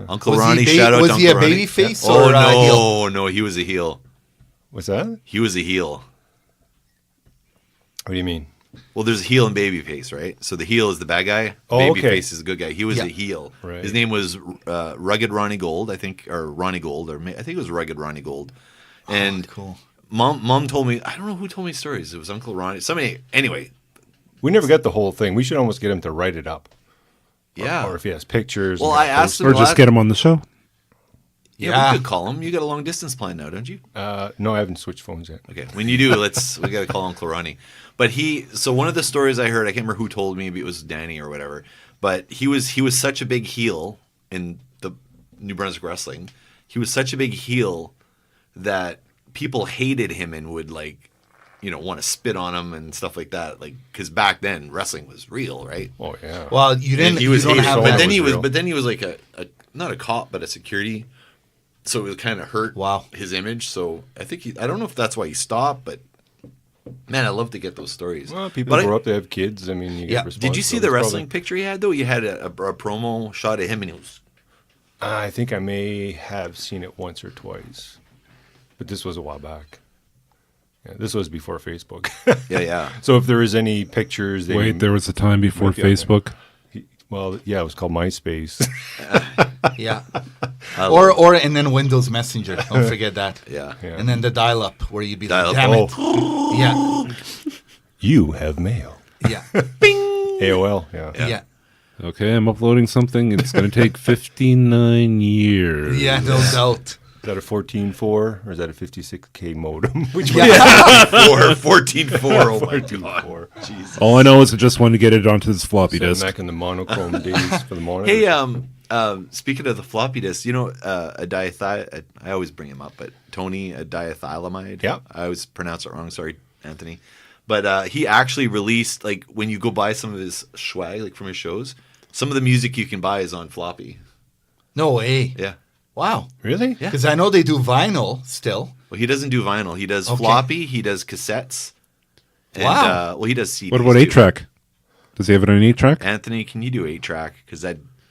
Speaker 1: Uncle
Speaker 3: Was he
Speaker 1: Ronnie,
Speaker 3: ba-
Speaker 1: shout out
Speaker 3: was
Speaker 1: to
Speaker 3: he
Speaker 1: Uncle
Speaker 3: a
Speaker 1: Ronnie.
Speaker 3: baby face
Speaker 1: Oh,
Speaker 3: or a
Speaker 1: no,
Speaker 3: heel?
Speaker 1: no, he was a heel.
Speaker 4: What's that?
Speaker 1: He was a heel.
Speaker 4: What do you mean?
Speaker 1: Well, there's a heel and baby face, right? So the heel is the bad guy.
Speaker 4: Oh,
Speaker 1: baby
Speaker 4: okay.
Speaker 1: face is the good guy. He was
Speaker 3: Yeah.
Speaker 1: a heel.
Speaker 4: Right.
Speaker 1: His name was Rugged Ronny Gold, I think, or Ronny Gold, or I think it was Rugged Ronny Gold. And
Speaker 3: Cool.
Speaker 1: Mom told me, I don't know who told me stories. It was Uncle Ronnie. Somebody, anyway.
Speaker 4: We never got the whole thing. We should almost get him to write it up.
Speaker 1: Yeah.
Speaker 4: Or if he has pictures.
Speaker 1: Well,
Speaker 4: and
Speaker 1: I
Speaker 4: got
Speaker 1: asked him.
Speaker 2: Or just get him on the show.
Speaker 1: Yeah,
Speaker 3: Yeah.
Speaker 1: we could call him. You got a long distance plan now, don't you?
Speaker 4: No, I haven't switched phones yet.
Speaker 1: Okay, when you do, we got to call Uncle Ronnie. But so one of the stories I heard, I can't remember who told me, maybe it was Danny or whatever. But he was such a big heel in the New Brunswick wrestling. He was such a big heel that people hated him and would want to spit on him and stuff like that. Like because back then wrestling was real, right?
Speaker 4: Oh, yeah.
Speaker 3: Well, you didn't.
Speaker 1: And he was
Speaker 3: you don't
Speaker 1: hated,
Speaker 3: have
Speaker 1: but
Speaker 3: that.
Speaker 1: then he
Speaker 4: was
Speaker 1: was,
Speaker 4: real.
Speaker 1: but then he was like a not a cop, but a security. So it kind of hurt
Speaker 3: Wow.
Speaker 1: his image. So I think I don't know if that's why he stopped, but man, I love to get those stories.
Speaker 4: Well, people
Speaker 1: But
Speaker 4: grow up, they have kids. I mean, you
Speaker 3: Yeah.
Speaker 4: get
Speaker 1: did you see the
Speaker 4: responsibilities.
Speaker 1: wrestling picture he had though? You had a promo shot of him, and he was
Speaker 4: I think I may have seen it once or twice. But this was a while back. Yeah, this was before Facebook.
Speaker 1: yeah.
Speaker 4: So if there is any pictures...
Speaker 2: Wait, there was a time before
Speaker 4: Might be on there.
Speaker 2: Facebook.
Speaker 4: Well, yeah, it was called MySpace.
Speaker 3: Yeah.
Speaker 1: I
Speaker 3: Or and then Windows Messenger. Don't forget that.
Speaker 1: Yeah.
Speaker 4: Yeah.
Speaker 3: And then the dial-up where you'd be
Speaker 1: Dial-up.
Speaker 3: like, damn it.
Speaker 4: You have mail.
Speaker 3: Yeah.
Speaker 4: AOL, yeah.
Speaker 3: Yeah.
Speaker 2: Okay, I'm uploading something. It's going to take 59 years.
Speaker 3: Yeah, no doubt.
Speaker 4: Is that a 14.4 or is that a 56K modem? Which
Speaker 3: Yeah.
Speaker 1: 14.4. Oh my god.
Speaker 4: 14.4.
Speaker 1: Jesus.
Speaker 2: All I know is I just want to get it onto this floppy
Speaker 4: So
Speaker 2: disk.
Speaker 4: back in the monochrome days for the monitor.
Speaker 1: Hey, speaking of the floppy disk, I always bring him up, but Tony Adiethylamide.
Speaker 4: Yeah.
Speaker 1: I always pronounce it wrong. Sorry, Anthony. But he actually released, like, when you go buy some of his swag, like from his shows, some of the music you can buy is on floppy.
Speaker 3: No way.
Speaker 1: Yeah.
Speaker 3: Wow.
Speaker 4: Really?
Speaker 1: Yeah.
Speaker 3: Because I know they do vinyl still.
Speaker 1: Well, he doesn't do vinyl. He does
Speaker 3: Okay.
Speaker 1: floppy. He does cassettes. And,
Speaker 3: Wow.
Speaker 1: he does CDs.
Speaker 2: What about
Speaker 1: too.
Speaker 2: 8-track? Does he have it on 8-track?
Speaker 1: Anthony, can you do 8-track? Because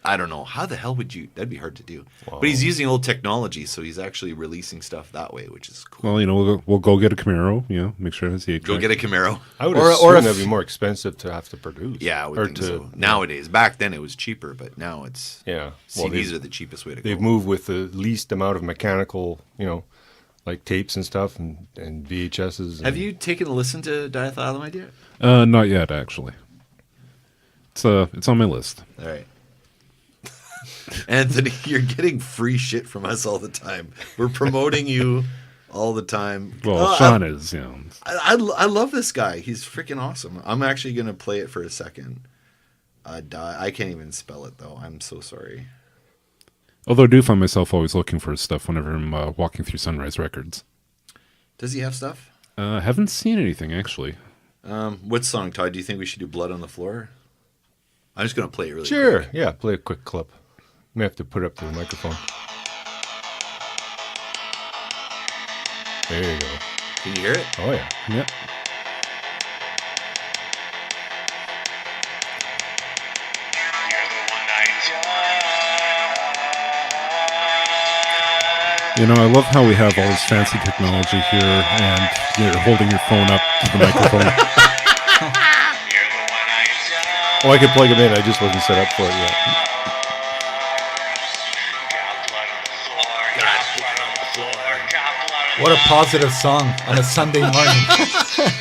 Speaker 1: I don't know. How the hell would you? That'd be hard to do.
Speaker 4: Wow.
Speaker 1: But he's using old technology, so he's actually releasing stuff that way, which is cool.
Speaker 2: Well, we'll go get a Camaro. Make sure it has the 8-track.
Speaker 1: Go get a Camaro.
Speaker 4: I would
Speaker 3: Or
Speaker 4: assume
Speaker 3: if-
Speaker 4: that'd be more expensive to have to produce.
Speaker 1: Yeah, I would
Speaker 4: Or
Speaker 1: think
Speaker 4: to,
Speaker 1: so. Nowadays, back then it was cheaper, but now it's
Speaker 4: Yeah. Well,
Speaker 1: CDs are the cheapest way to go.
Speaker 4: they've moved with the least amount of mechanical, like tapes and stuff and VHSs.
Speaker 1: Have you taken a listen to Diethylamide yet?
Speaker 2: Not yet, actually. It's on my list.
Speaker 1: All right. Anthony, you're getting free shit from us all the time. We're promoting you all the time.
Speaker 2: Well, Sean is,
Speaker 1: I love this guy. He's freaking awesome. I'm actually going to play it for a second. I can't even spell it, though. I'm so sorry.
Speaker 2: Although I do find myself always looking for his stuff whenever I'm walking through Sunrise Records.
Speaker 1: Does he have stuff?
Speaker 2: I haven't seen anything, actually.
Speaker 1: What song, Todd? Do you think we should do Blood on the Floor? I'm just going to play it really
Speaker 4: Sure.
Speaker 1: quick.
Speaker 4: Yeah, play a quick clip. May have to put it up to the microphone. There you go.
Speaker 1: Can you hear it?
Speaker 4: Oh, yeah.
Speaker 2: Yep. I love how we have all this fancy technology here, and you're holding your phone up to the microphone.
Speaker 4: Oh, I could plug him in. I just wasn't set up for it yet.
Speaker 3: What a positive song on a Sunday morning.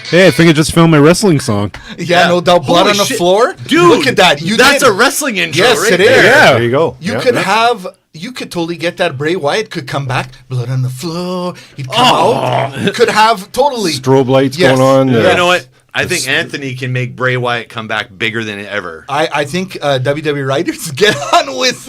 Speaker 2: Hey, I think I just found my wrestling song.
Speaker 3: Yeah, no doubt. Blood
Speaker 1: Holy
Speaker 3: on the
Speaker 1: shit.
Speaker 3: floor.
Speaker 1: Dude,
Speaker 3: Look at that.
Speaker 1: That's a wrestling intro
Speaker 3: Yes,
Speaker 1: right
Speaker 3: it is.
Speaker 1: there.
Speaker 4: Yeah, there you go.
Speaker 3: You
Speaker 4: Yeah.
Speaker 3: could have you could totally get that. Bray Wyatt could come back, blood on the floor. He'd come out. You could have totally
Speaker 4: Strobe lights
Speaker 3: Yes.
Speaker 4: going on.
Speaker 3: Yeah.
Speaker 1: You know what? I think Anthony can make Bray Wyatt come back bigger than ever.
Speaker 3: I think WWE writers get on with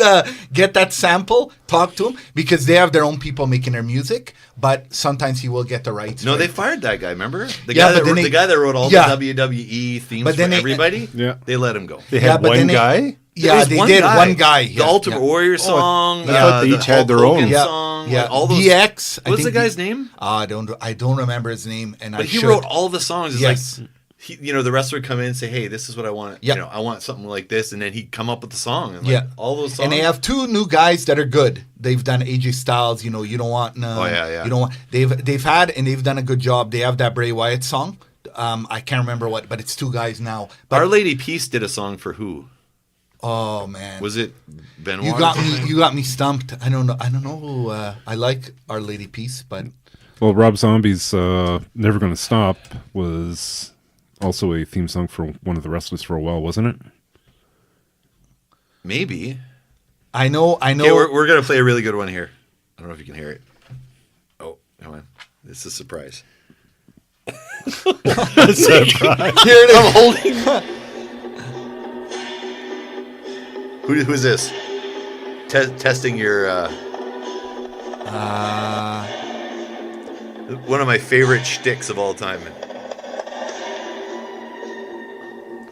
Speaker 3: get that sample, talk to him, because they have their own people making their music. But sometimes he will get the rights.
Speaker 1: No,
Speaker 3: right.
Speaker 1: they fired that guy. Remember the
Speaker 3: Yeah,
Speaker 1: guy
Speaker 3: but
Speaker 1: that
Speaker 3: then
Speaker 1: the guy that wrote all
Speaker 3: Yeah.
Speaker 1: the WWE themes
Speaker 3: But
Speaker 1: for
Speaker 3: then they-
Speaker 1: everybody.
Speaker 2: Yeah.
Speaker 1: They let him go.
Speaker 4: They
Speaker 3: Yeah,
Speaker 4: had
Speaker 3: but
Speaker 4: one
Speaker 3: then
Speaker 4: guy.
Speaker 3: Yeah,
Speaker 1: There was
Speaker 3: they
Speaker 1: one
Speaker 3: did
Speaker 1: guy.
Speaker 3: one guy.
Speaker 1: The
Speaker 3: Yeah,
Speaker 1: Ultimate
Speaker 3: yeah.
Speaker 1: Warrior song.
Speaker 4: I thought they
Speaker 1: the
Speaker 4: each had
Speaker 1: Hulk
Speaker 4: their
Speaker 1: Hogan
Speaker 4: own.
Speaker 3: Yeah,
Speaker 1: song.
Speaker 3: yeah.
Speaker 1: Like all those.
Speaker 3: DX. I
Speaker 1: What's the
Speaker 3: think
Speaker 1: guy's name?
Speaker 3: I don't remember his name, and
Speaker 1: But
Speaker 3: I
Speaker 1: he
Speaker 3: should.
Speaker 1: wrote all the songs. It's
Speaker 3: Yes.
Speaker 1: like, the wrestler would come in and say, "Hey, this is what I want.
Speaker 3: Yep.
Speaker 1: I want something like this," and then he'd come up with the song. And like,
Speaker 3: Yeah.
Speaker 1: all those songs.
Speaker 3: And they have two new guys that are good. They've done AJ Styles. You don't want no.
Speaker 1: Oh, yeah.
Speaker 3: You don't want. They've had and they've done a good job. They have that Bray Wyatt song. I can't remember what, but it's two guys now. But
Speaker 1: Our Lady Peace did a song for who?
Speaker 3: oh man,
Speaker 1: Was it Benoit?
Speaker 3: you
Speaker 1: or
Speaker 3: got
Speaker 1: something?
Speaker 3: me. You got me stumped. I don't know who. I like Our Lady Peace, but
Speaker 2: Well, Rob Zombie's "Never Gonna Stop" was also a theme song for one of the wrestlers for a while, wasn't it?
Speaker 1: Maybe.
Speaker 3: I know.
Speaker 1: Okay, we're gonna play a really good one here. I don't know if you can hear it. Oh, come on! This is a surprise.
Speaker 3: Here it is.
Speaker 1: I'm holding. Who's this? Testing your. One of my favorite shticks of all time.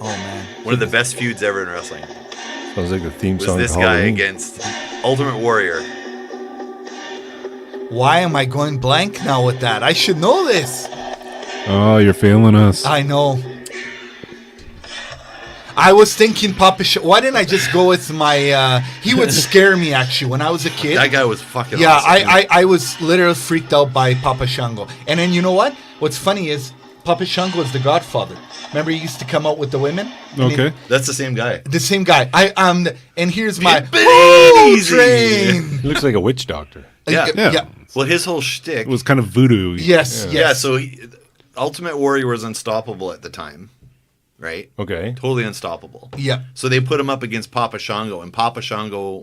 Speaker 3: Oh man.
Speaker 1: One of the best feuds ever in wrestling
Speaker 4: Sounds like the theme
Speaker 1: was
Speaker 4: song.
Speaker 1: this
Speaker 4: to
Speaker 1: guy
Speaker 4: Halloween.
Speaker 1: against Ultimate Warrior.
Speaker 3: Why am I going blank now with that? I should know this.
Speaker 2: Oh, you're failing us.
Speaker 3: I know. I was thinking Papa Shango. Why didn't I just go with my... he would scare me, actually, when I was a kid.
Speaker 1: That guy was fucking
Speaker 3: Yeah,
Speaker 1: awesome.
Speaker 3: I was literally freaked out by Papa Shango. And then you know what? What's funny is Papa Shango is the Godfather. Remember he used to come out with the women? And
Speaker 2: Okay.
Speaker 1: That's the same guy.
Speaker 3: the same guy. And here's my...
Speaker 1: Pimp it easy.
Speaker 3: train!
Speaker 4: He looks like a witch doctor.
Speaker 1: Yeah.
Speaker 2: Yeah.
Speaker 1: Well, his whole shtick.
Speaker 2: It was kind of voodoo.
Speaker 3: Yes,
Speaker 1: Yeah,
Speaker 3: yes.
Speaker 1: so Ultimate Warrior was unstoppable at the time, right?
Speaker 4: Okay.
Speaker 1: Totally unstoppable.
Speaker 3: Yeah.
Speaker 1: So they put him up against Papa Shango, and Papa Shango,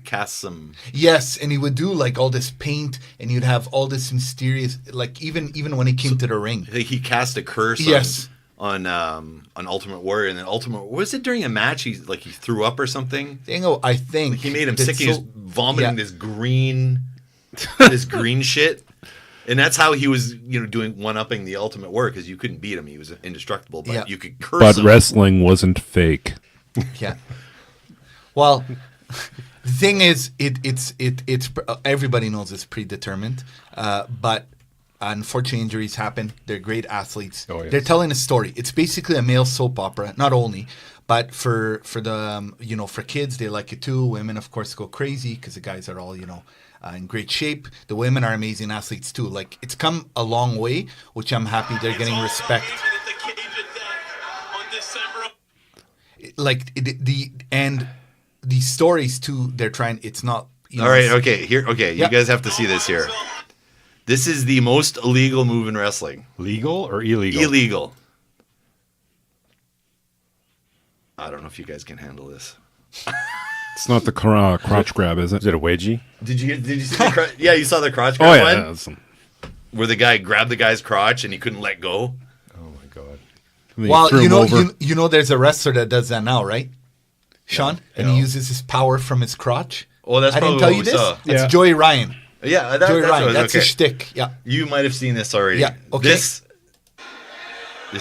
Speaker 1: cast some.
Speaker 3: Yes, and he would do like all this paint, and you'd have all this mysterious, like even when he came to the ring.
Speaker 1: He cast a curse.
Speaker 3: Yes.
Speaker 1: On Ultimate Warrior, and then was it during a match? He threw up or something.
Speaker 3: I think
Speaker 1: He made him
Speaker 3: that's
Speaker 1: sick. He was
Speaker 3: so-
Speaker 1: vomiting
Speaker 3: yeah.
Speaker 1: this green shit. And that's how he was, doing one-upping the Ultimate Warrior, because you couldn't beat him. He was indestructible, but
Speaker 3: Yeah.
Speaker 1: you could curse
Speaker 2: But
Speaker 1: him.
Speaker 2: wrestling wasn't fake.
Speaker 3: Yeah. Well, the thing is, it's everybody knows it's predetermined, but unfortunately injuries happen. They're great athletes.
Speaker 4: Oh, yes.
Speaker 3: They're telling a story. It's basically a male soap opera, not only, but for the for kids they like it too. Women of course go crazy because the guys are all in great shape. The women are amazing athletes too. Like it's come a long way, which I'm happy they're getting respect. Like the stories too. They're trying. It's not.
Speaker 1: All right, okay, here, okay,
Speaker 3: Yeah.
Speaker 1: you guys have to see this here. This is the most illegal move in wrestling.
Speaker 4: Legal or illegal?
Speaker 1: Illegal. I don't know if you guys can handle this.
Speaker 2: It's not the crotch grab, is it?
Speaker 4: Is it a wedgie?
Speaker 1: Did you see the crotch? Yeah, you saw the crotch
Speaker 2: Oh,
Speaker 1: grab
Speaker 2: yeah.
Speaker 1: one?
Speaker 2: That's-
Speaker 1: Where the guy grabbed the guy's crotch and he couldn't let go.
Speaker 4: Oh my god.
Speaker 2: they
Speaker 3: Well,
Speaker 2: threw him over.
Speaker 3: you know, there's a wrestler that does that now, right, Sean? And he uses his power from his crotch.
Speaker 1: Oh, that's
Speaker 3: I didn't
Speaker 1: probably
Speaker 3: tell
Speaker 1: what
Speaker 3: you
Speaker 1: we
Speaker 3: this.
Speaker 1: saw.
Speaker 3: It's
Speaker 2: Yeah.
Speaker 3: Joey Ryan.
Speaker 1: Yeah,
Speaker 3: Joey
Speaker 1: that's what
Speaker 3: Ryan.
Speaker 1: it was.
Speaker 3: That's
Speaker 1: Okay.
Speaker 3: his shtick. Yeah.
Speaker 1: You might have seen this already.
Speaker 3: Yeah, okay.
Speaker 1: This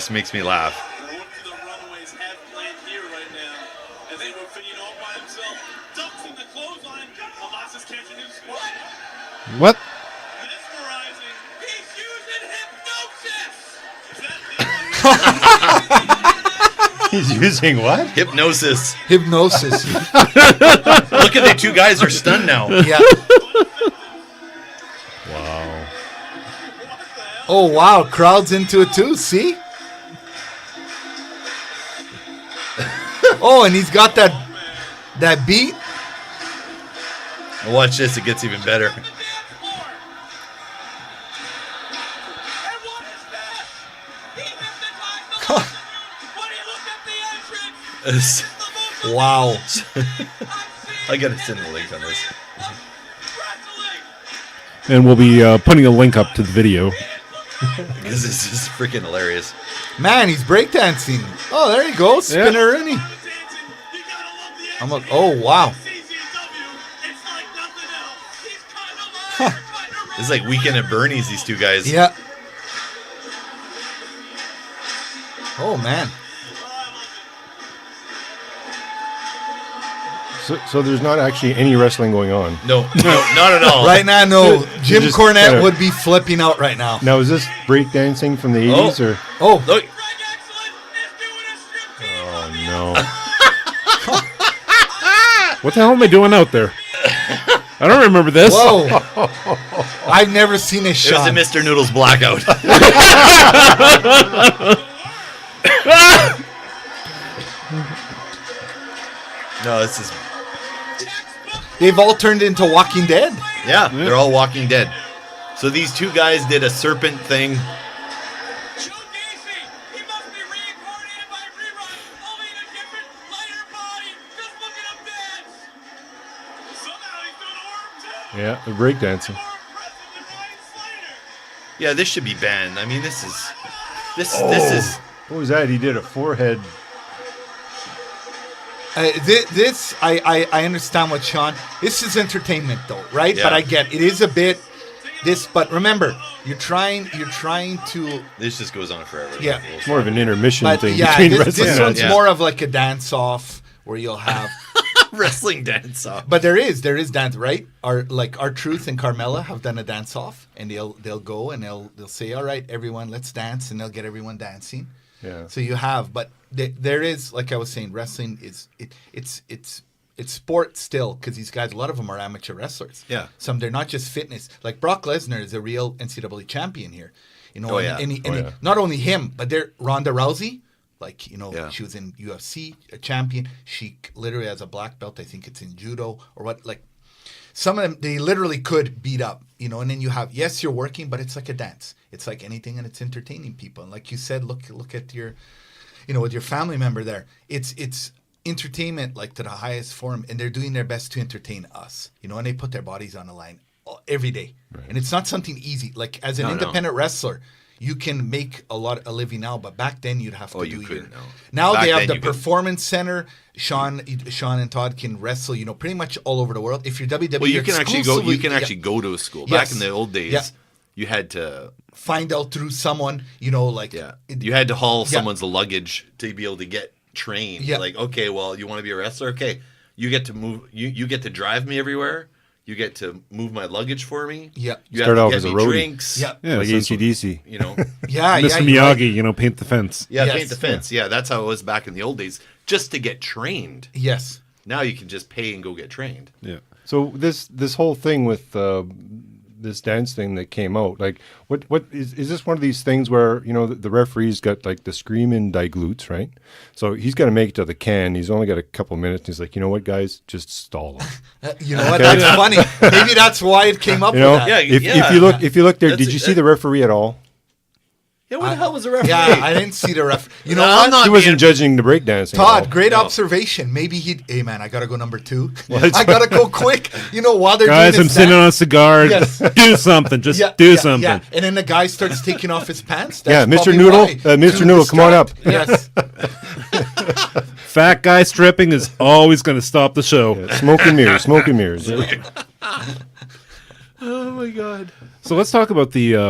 Speaker 1: makes me laugh.
Speaker 5: What do the Runaways have planned here right now? As they were feeding all by himself. Dumps in the clothesline. Elias catching his spot.
Speaker 2: What?
Speaker 5: Mesmerizing. He's using hypnosis.
Speaker 4: He's using what?
Speaker 1: Hypnosis.
Speaker 3: Hypnosis.
Speaker 1: Look at the two guys are stunned now.
Speaker 3: Yeah.
Speaker 4: Wow.
Speaker 3: Oh wow, crowds into it too. See? Oh, and he's got that beat.
Speaker 1: Watch this, it gets even better.
Speaker 3: Wow.
Speaker 1: I gotta send the link on this.
Speaker 2: And we'll be putting a link up to the video.
Speaker 1: Because this is freaking hilarious.
Speaker 3: Man, he's breakdancing. Oh, there you go. Spinner-Rooney. I'm like, oh, wow.
Speaker 1: This is like Weekend at Bernie's, these two guys.
Speaker 3: Yeah. Oh, man.
Speaker 4: So there's not actually any wrestling going on.
Speaker 1: No, not at all.
Speaker 3: Right now, no. Jim
Speaker 4: just
Speaker 3: Cornette
Speaker 4: kinda-
Speaker 3: would be flipping out right now.
Speaker 4: Now, is this breakdancing from the 80s or?
Speaker 3: Oh,
Speaker 1: Look,
Speaker 4: Oh no!
Speaker 2: What the hell am I doing out there? I don't remember this.
Speaker 3: whoa. I've never seen this
Speaker 1: it was
Speaker 3: shot.
Speaker 1: a Mr. Noodles blackout. No, this is...
Speaker 3: They've all turned into Walking Dead.
Speaker 1: Yeah, they're all Walking Dead. So these two guys did a serpent thing.
Speaker 4: Yeah, the breakdancing.
Speaker 1: Yeah, this should be banned. I mean, this is... This is...
Speaker 4: What was that? He did a forehead.
Speaker 3: I understand what Sean. This is entertainment, though, right?
Speaker 1: Yeah.
Speaker 3: But I get it is a bit this. But remember, you're trying to.
Speaker 1: This just goes on forever.
Speaker 3: Yeah.
Speaker 4: It's more of an intermission
Speaker 3: But
Speaker 4: thing
Speaker 3: yeah,
Speaker 4: between
Speaker 3: this
Speaker 4: wrestling.
Speaker 3: one's
Speaker 1: Yeah.
Speaker 3: more of like a dance off where you'll have.
Speaker 1: Wrestling dance off.
Speaker 3: But there is dance, right? Our Truth and Carmella have done a dance off, and they'll go and they'll say, all right, everyone, let's dance, and they'll get everyone dancing.
Speaker 4: Yeah.
Speaker 3: So you have, but there is, like I was saying, wrestling is it's sport still, because these guys, a lot of them are amateur wrestlers.
Speaker 1: Yeah.
Speaker 3: Some they're not just fitness. Like Brock Lesnar is a real NCAA champion here. You know,
Speaker 1: Oh, yeah.
Speaker 3: and not only him, but they're Ronda Rousey. Like, you know,
Speaker 1: Yeah.
Speaker 3: she was in UFC, a champion. She literally has a black belt. I think it's in judo or what. Like, some of them, they literally could beat up, you know. And then you have, yes, you're working, but it's like a dance. It's like anything, and it's entertaining people. And like you said, look at your, you know, with your family member there. It's entertainment, like, to the highest form, and they're doing their best to entertain us, you know. And they put their bodies on the line every day, and it's not something easy. Like, as an independent wrestler, you can make a living now, but back then you'd have to do
Speaker 1: you
Speaker 3: your.
Speaker 1: couldn't, no.
Speaker 3: Now
Speaker 1: Back
Speaker 3: they have
Speaker 1: then
Speaker 3: the
Speaker 1: you could-
Speaker 3: performance center. Sean and Todd can wrestle, you know, pretty much all over the world. If you're WWE,
Speaker 1: Well, you
Speaker 3: you're
Speaker 1: can actually go. You
Speaker 3: exclusively-
Speaker 1: can actually
Speaker 3: yeah,
Speaker 1: go to a school.
Speaker 3: Yes.
Speaker 1: Back in the old days,
Speaker 3: Yeah.
Speaker 1: you had to.
Speaker 3: find out through someone, you know, like
Speaker 1: You had to haul someone's luggage to be able to get trained.
Speaker 3: Yeah.
Speaker 1: Like, okay, well, you want to be a wrestler? Okay, you get to move. You get to drive me everywhere. You get to move my luggage for me.
Speaker 3: Yeah.
Speaker 1: You
Speaker 4: Start
Speaker 1: have
Speaker 4: off
Speaker 1: to
Speaker 4: as
Speaker 1: get
Speaker 4: a
Speaker 1: me
Speaker 4: roadie.
Speaker 1: drinks.
Speaker 3: Yeah.
Speaker 2: Yeah,
Speaker 4: Like
Speaker 2: essentially.
Speaker 4: AC/DC.
Speaker 1: You know.
Speaker 3: yeah,
Speaker 2: Mr.
Speaker 3: you're right.
Speaker 2: Miyagi, you know, paint the fence.
Speaker 1: Yeah,
Speaker 3: Yes.
Speaker 1: paint the fence. Yeah, that's how it was back in the old days. Just to get trained.
Speaker 3: Yes.
Speaker 1: Now you can just pay and go get trained.
Speaker 2: Yeah.
Speaker 4: So this whole thing with this dance thing that came out, like, what is this one of these things where, you know, the referee's got like the screaming glutes, right? So he's got to make it to the can. He's only got a couple minutes. And he's like, you know what, guys, just stall him.
Speaker 3: You know what? That's funny. Maybe that's why it came up
Speaker 4: You know,
Speaker 3: with that.
Speaker 1: Yeah.
Speaker 4: if you look there,
Speaker 1: That's
Speaker 4: did you
Speaker 1: it.
Speaker 4: see the referee at all?
Speaker 1: Yeah, what the hell was the referee?
Speaker 3: Yeah, I didn't see the ref. You know
Speaker 1: No,
Speaker 3: what?
Speaker 1: I'm not
Speaker 4: He wasn't
Speaker 1: being-
Speaker 4: judging the breakdancing. at all.
Speaker 3: Todd, great
Speaker 1: No.
Speaker 3: observation. Maybe he'd, hey man, I gotta go number 2.
Speaker 4: Well,
Speaker 3: I gotta go quick. You know, while they're
Speaker 2: Guys,
Speaker 3: doing
Speaker 2: I'm
Speaker 3: this
Speaker 2: sitting on
Speaker 3: dance.
Speaker 2: a cigar.
Speaker 3: Yes.
Speaker 2: Do something. Just
Speaker 3: Yeah,
Speaker 2: do
Speaker 3: yeah,
Speaker 2: something.
Speaker 3: Yeah. And then the guy starts taking off his pants.
Speaker 4: Yeah,
Speaker 3: That's
Speaker 4: Mr.
Speaker 3: probably
Speaker 4: Noodle,
Speaker 3: why.
Speaker 4: Mr.
Speaker 3: To
Speaker 4: Noodle, come on up.
Speaker 3: distract. Yes.
Speaker 2: Fat guy stripping is always going to stop the show.
Speaker 4: Yeah, smoke and mirrors, smoke and mirrors.
Speaker 1: Oh my god.
Speaker 2: So let's talk about the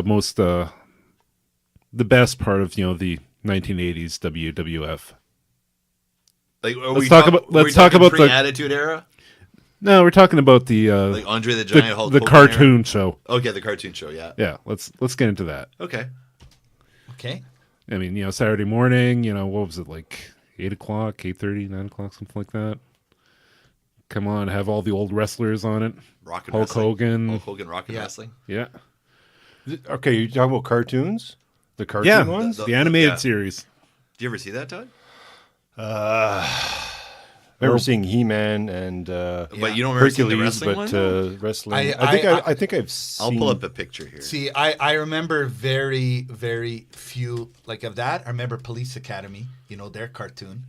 Speaker 2: best part of, you know, the 1980s WWF.
Speaker 1: Like,
Speaker 2: Let's talk about the-
Speaker 1: Attitude Era,
Speaker 2: No, we're talking about the
Speaker 1: like Andre the Giant, Hulk
Speaker 2: the
Speaker 1: Hogan
Speaker 2: cartoon show.
Speaker 1: Era. Okay, the cartoon show. Yeah.
Speaker 2: Yeah, let's get into that.
Speaker 1: Okay.
Speaker 3: Okay.
Speaker 2: I mean, you know, Saturday morning, you know, what was it, like 8 o'clock, 8:30, 9 o'clock, something like that. Come on, have all the old wrestlers on it.
Speaker 1: Rocket
Speaker 2: Hulk
Speaker 1: wrestling.
Speaker 2: Hogan.
Speaker 1: Hulk Hogan Rocket Wrestling.
Speaker 2: Yeah.
Speaker 4: Okay, you talking about cartoons? The cartoon
Speaker 2: Yeah,
Speaker 4: ones?
Speaker 2: the animated
Speaker 1: yeah.
Speaker 2: series.
Speaker 1: Do you ever see that, Todd?
Speaker 4: I remember seeing He-Man and
Speaker 1: But you don't remember seeing the
Speaker 4: Hercules,
Speaker 1: wrestling
Speaker 4: but
Speaker 1: one? though?
Speaker 4: wrestling.
Speaker 3: I-
Speaker 4: I think I've seen.
Speaker 1: I'll pull up a picture here.
Speaker 3: See, I remember very, very few like of that. I remember Police Academy, you know, their cartoon.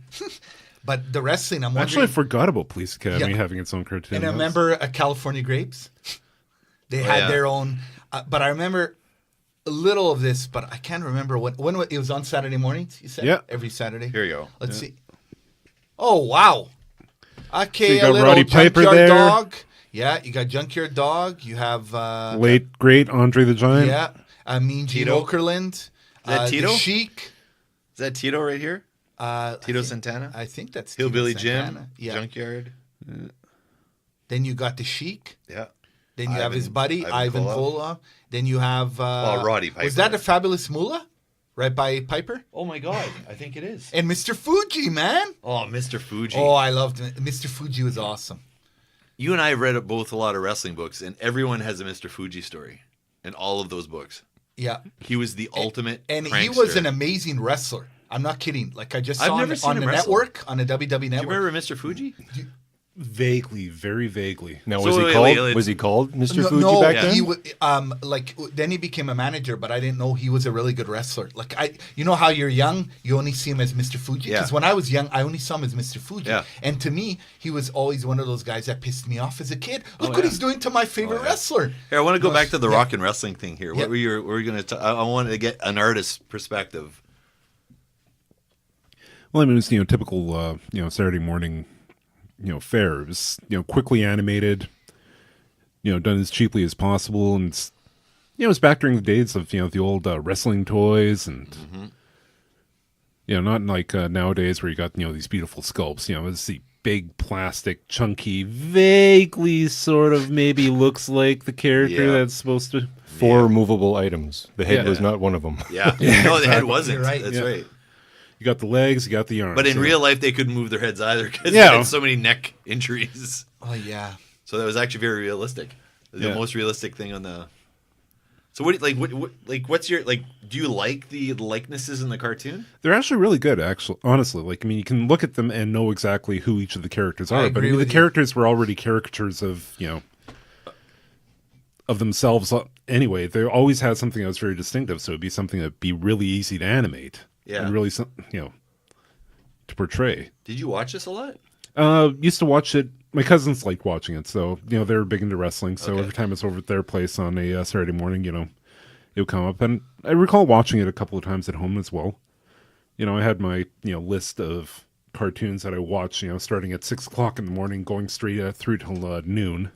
Speaker 3: But the wrestling, I'm
Speaker 2: Actually, I
Speaker 3: wondering.
Speaker 2: forgot about Police Academy
Speaker 3: Yeah.
Speaker 2: having its own cartoon.
Speaker 3: And I remember California Grapes. They
Speaker 1: Oh,
Speaker 3: had
Speaker 1: yeah.
Speaker 3: their own. But I remember a little of this, but I can't remember when it was on Saturday mornings. You said
Speaker 2: Yeah.
Speaker 3: every Saturday.
Speaker 1: Here you go.
Speaker 3: Let's see. Oh wow. Okay,
Speaker 2: So you got
Speaker 3: a little
Speaker 2: Roddy Piper
Speaker 3: Junkyard
Speaker 2: there.
Speaker 3: Dog. Yeah, you got Junkyard Dog. You have
Speaker 2: Late great Andre the Giant.
Speaker 3: yeah, Mean Gene
Speaker 1: Tito?
Speaker 3: Okerlund.
Speaker 1: Is that Tito?
Speaker 3: The Sheik.
Speaker 1: Is that Tito right here?
Speaker 3: I
Speaker 1: Tito
Speaker 3: think-
Speaker 1: Santana?
Speaker 3: I think that's
Speaker 1: Hillbilly
Speaker 3: Tito
Speaker 1: Jim?
Speaker 3: Santana. Yeah.
Speaker 1: Junkyard?
Speaker 3: Then you got the Sheik.
Speaker 1: Yeah.
Speaker 3: Then you have his
Speaker 1: Ivan-
Speaker 3: buddy
Speaker 1: Ivan
Speaker 3: Ivan
Speaker 1: Koloff.
Speaker 3: Koloff. Then you have
Speaker 1: Roddy Piper.
Speaker 3: Was that the Fabulous Moolah? Right by Piper?
Speaker 1: Oh my God. I think it is.
Speaker 3: And Mr. Fuji, man.
Speaker 1: Oh, Mr. Fuji.
Speaker 3: Oh, I loved it. Mr. Fuji was awesome.
Speaker 1: You and I have read both a lot of wrestling books, and everyone has a Mr. Fuji story in all of those books.
Speaker 3: Yeah.
Speaker 1: He was the ultimate
Speaker 3: And he
Speaker 1: prankster.
Speaker 3: was an amazing wrestler. I'm not kidding. Like I just
Speaker 1: I've
Speaker 3: saw
Speaker 1: never
Speaker 3: him
Speaker 1: seen
Speaker 3: on
Speaker 1: him
Speaker 3: the
Speaker 1: wrestle.
Speaker 3: network, on the WWE
Speaker 1: Do you
Speaker 3: network.
Speaker 1: remember Mr. Fuji?
Speaker 2: Vaguely, very vaguely.
Speaker 4: Now,
Speaker 1: So
Speaker 4: was he
Speaker 1: wait,
Speaker 4: called?
Speaker 1: wait.
Speaker 4: Was he called Mr.
Speaker 3: No,
Speaker 4: Fuji
Speaker 3: no,
Speaker 4: back
Speaker 1: Yeah.
Speaker 4: then?
Speaker 3: he was then he became a manager, but I didn't know he was a really good wrestler. Like you know how you're young, you only see him as Mr. Fuji.
Speaker 1: Yeah.
Speaker 3: Because when I was young, I only saw him as Mr. Fuji.
Speaker 1: Yeah.
Speaker 3: And to me, he was always one of those guys that pissed me off as a kid. Look
Speaker 1: Oh,
Speaker 3: what
Speaker 1: yeah.
Speaker 3: he's doing to my favorite
Speaker 1: yeah.
Speaker 3: wrestler.
Speaker 1: Here, I want to go back to the
Speaker 3: Yeah.
Speaker 1: rock and wrestling thing here.
Speaker 3: Yeah.
Speaker 1: What were we going to? I wanted to get an artist's perspective.
Speaker 2: Well, I mean, it's typical Saturday morning fare. It was quickly animated, done as cheaply as possible, and it's back during the days of the old wrestling toys, and not like nowadays where you got these beautiful sculpts. It's the big plastic, chunky, vaguely sort of maybe looks like the character
Speaker 1: Yeah.
Speaker 2: that's supposed to.
Speaker 4: 4 movable items. The head
Speaker 2: Yeah.
Speaker 4: was not one of them.
Speaker 1: Yeah. No, the head wasn't.
Speaker 3: You're right.
Speaker 1: That's
Speaker 2: Yeah.
Speaker 1: right.
Speaker 2: You got the legs, you got the arms.
Speaker 1: But in
Speaker 2: yeah.
Speaker 1: real life, they couldn't move their heads either because
Speaker 2: Yeah.
Speaker 1: they had so many neck injuries.
Speaker 3: Oh yeah.
Speaker 1: So that was actually very realistic. The
Speaker 2: Yeah.
Speaker 1: most realistic thing on the. So what's your do you like the likenesses in the cartoon?
Speaker 2: They're actually really good, actually. Honestly, you can look at them and know exactly who each of the characters
Speaker 3: I
Speaker 2: are. But
Speaker 3: agree
Speaker 2: the
Speaker 3: with you.
Speaker 2: characters were already caricatures of of themselves anyway. They always had something that was very distinctive, so it'd be something that'd be really easy to animate.
Speaker 1: Yeah.
Speaker 2: and really to portray.
Speaker 1: Did you watch this a lot?
Speaker 2: Used to watch it. My cousins liked watching it, so they were big into wrestling. So
Speaker 1: Okay.
Speaker 2: every time it's over at their place on a Saturday morning, it would come up, and I recall watching it a couple of times at home as well. I had my list of cartoons that I watched. Starting at 6:00 in the morning, going straight through till noon.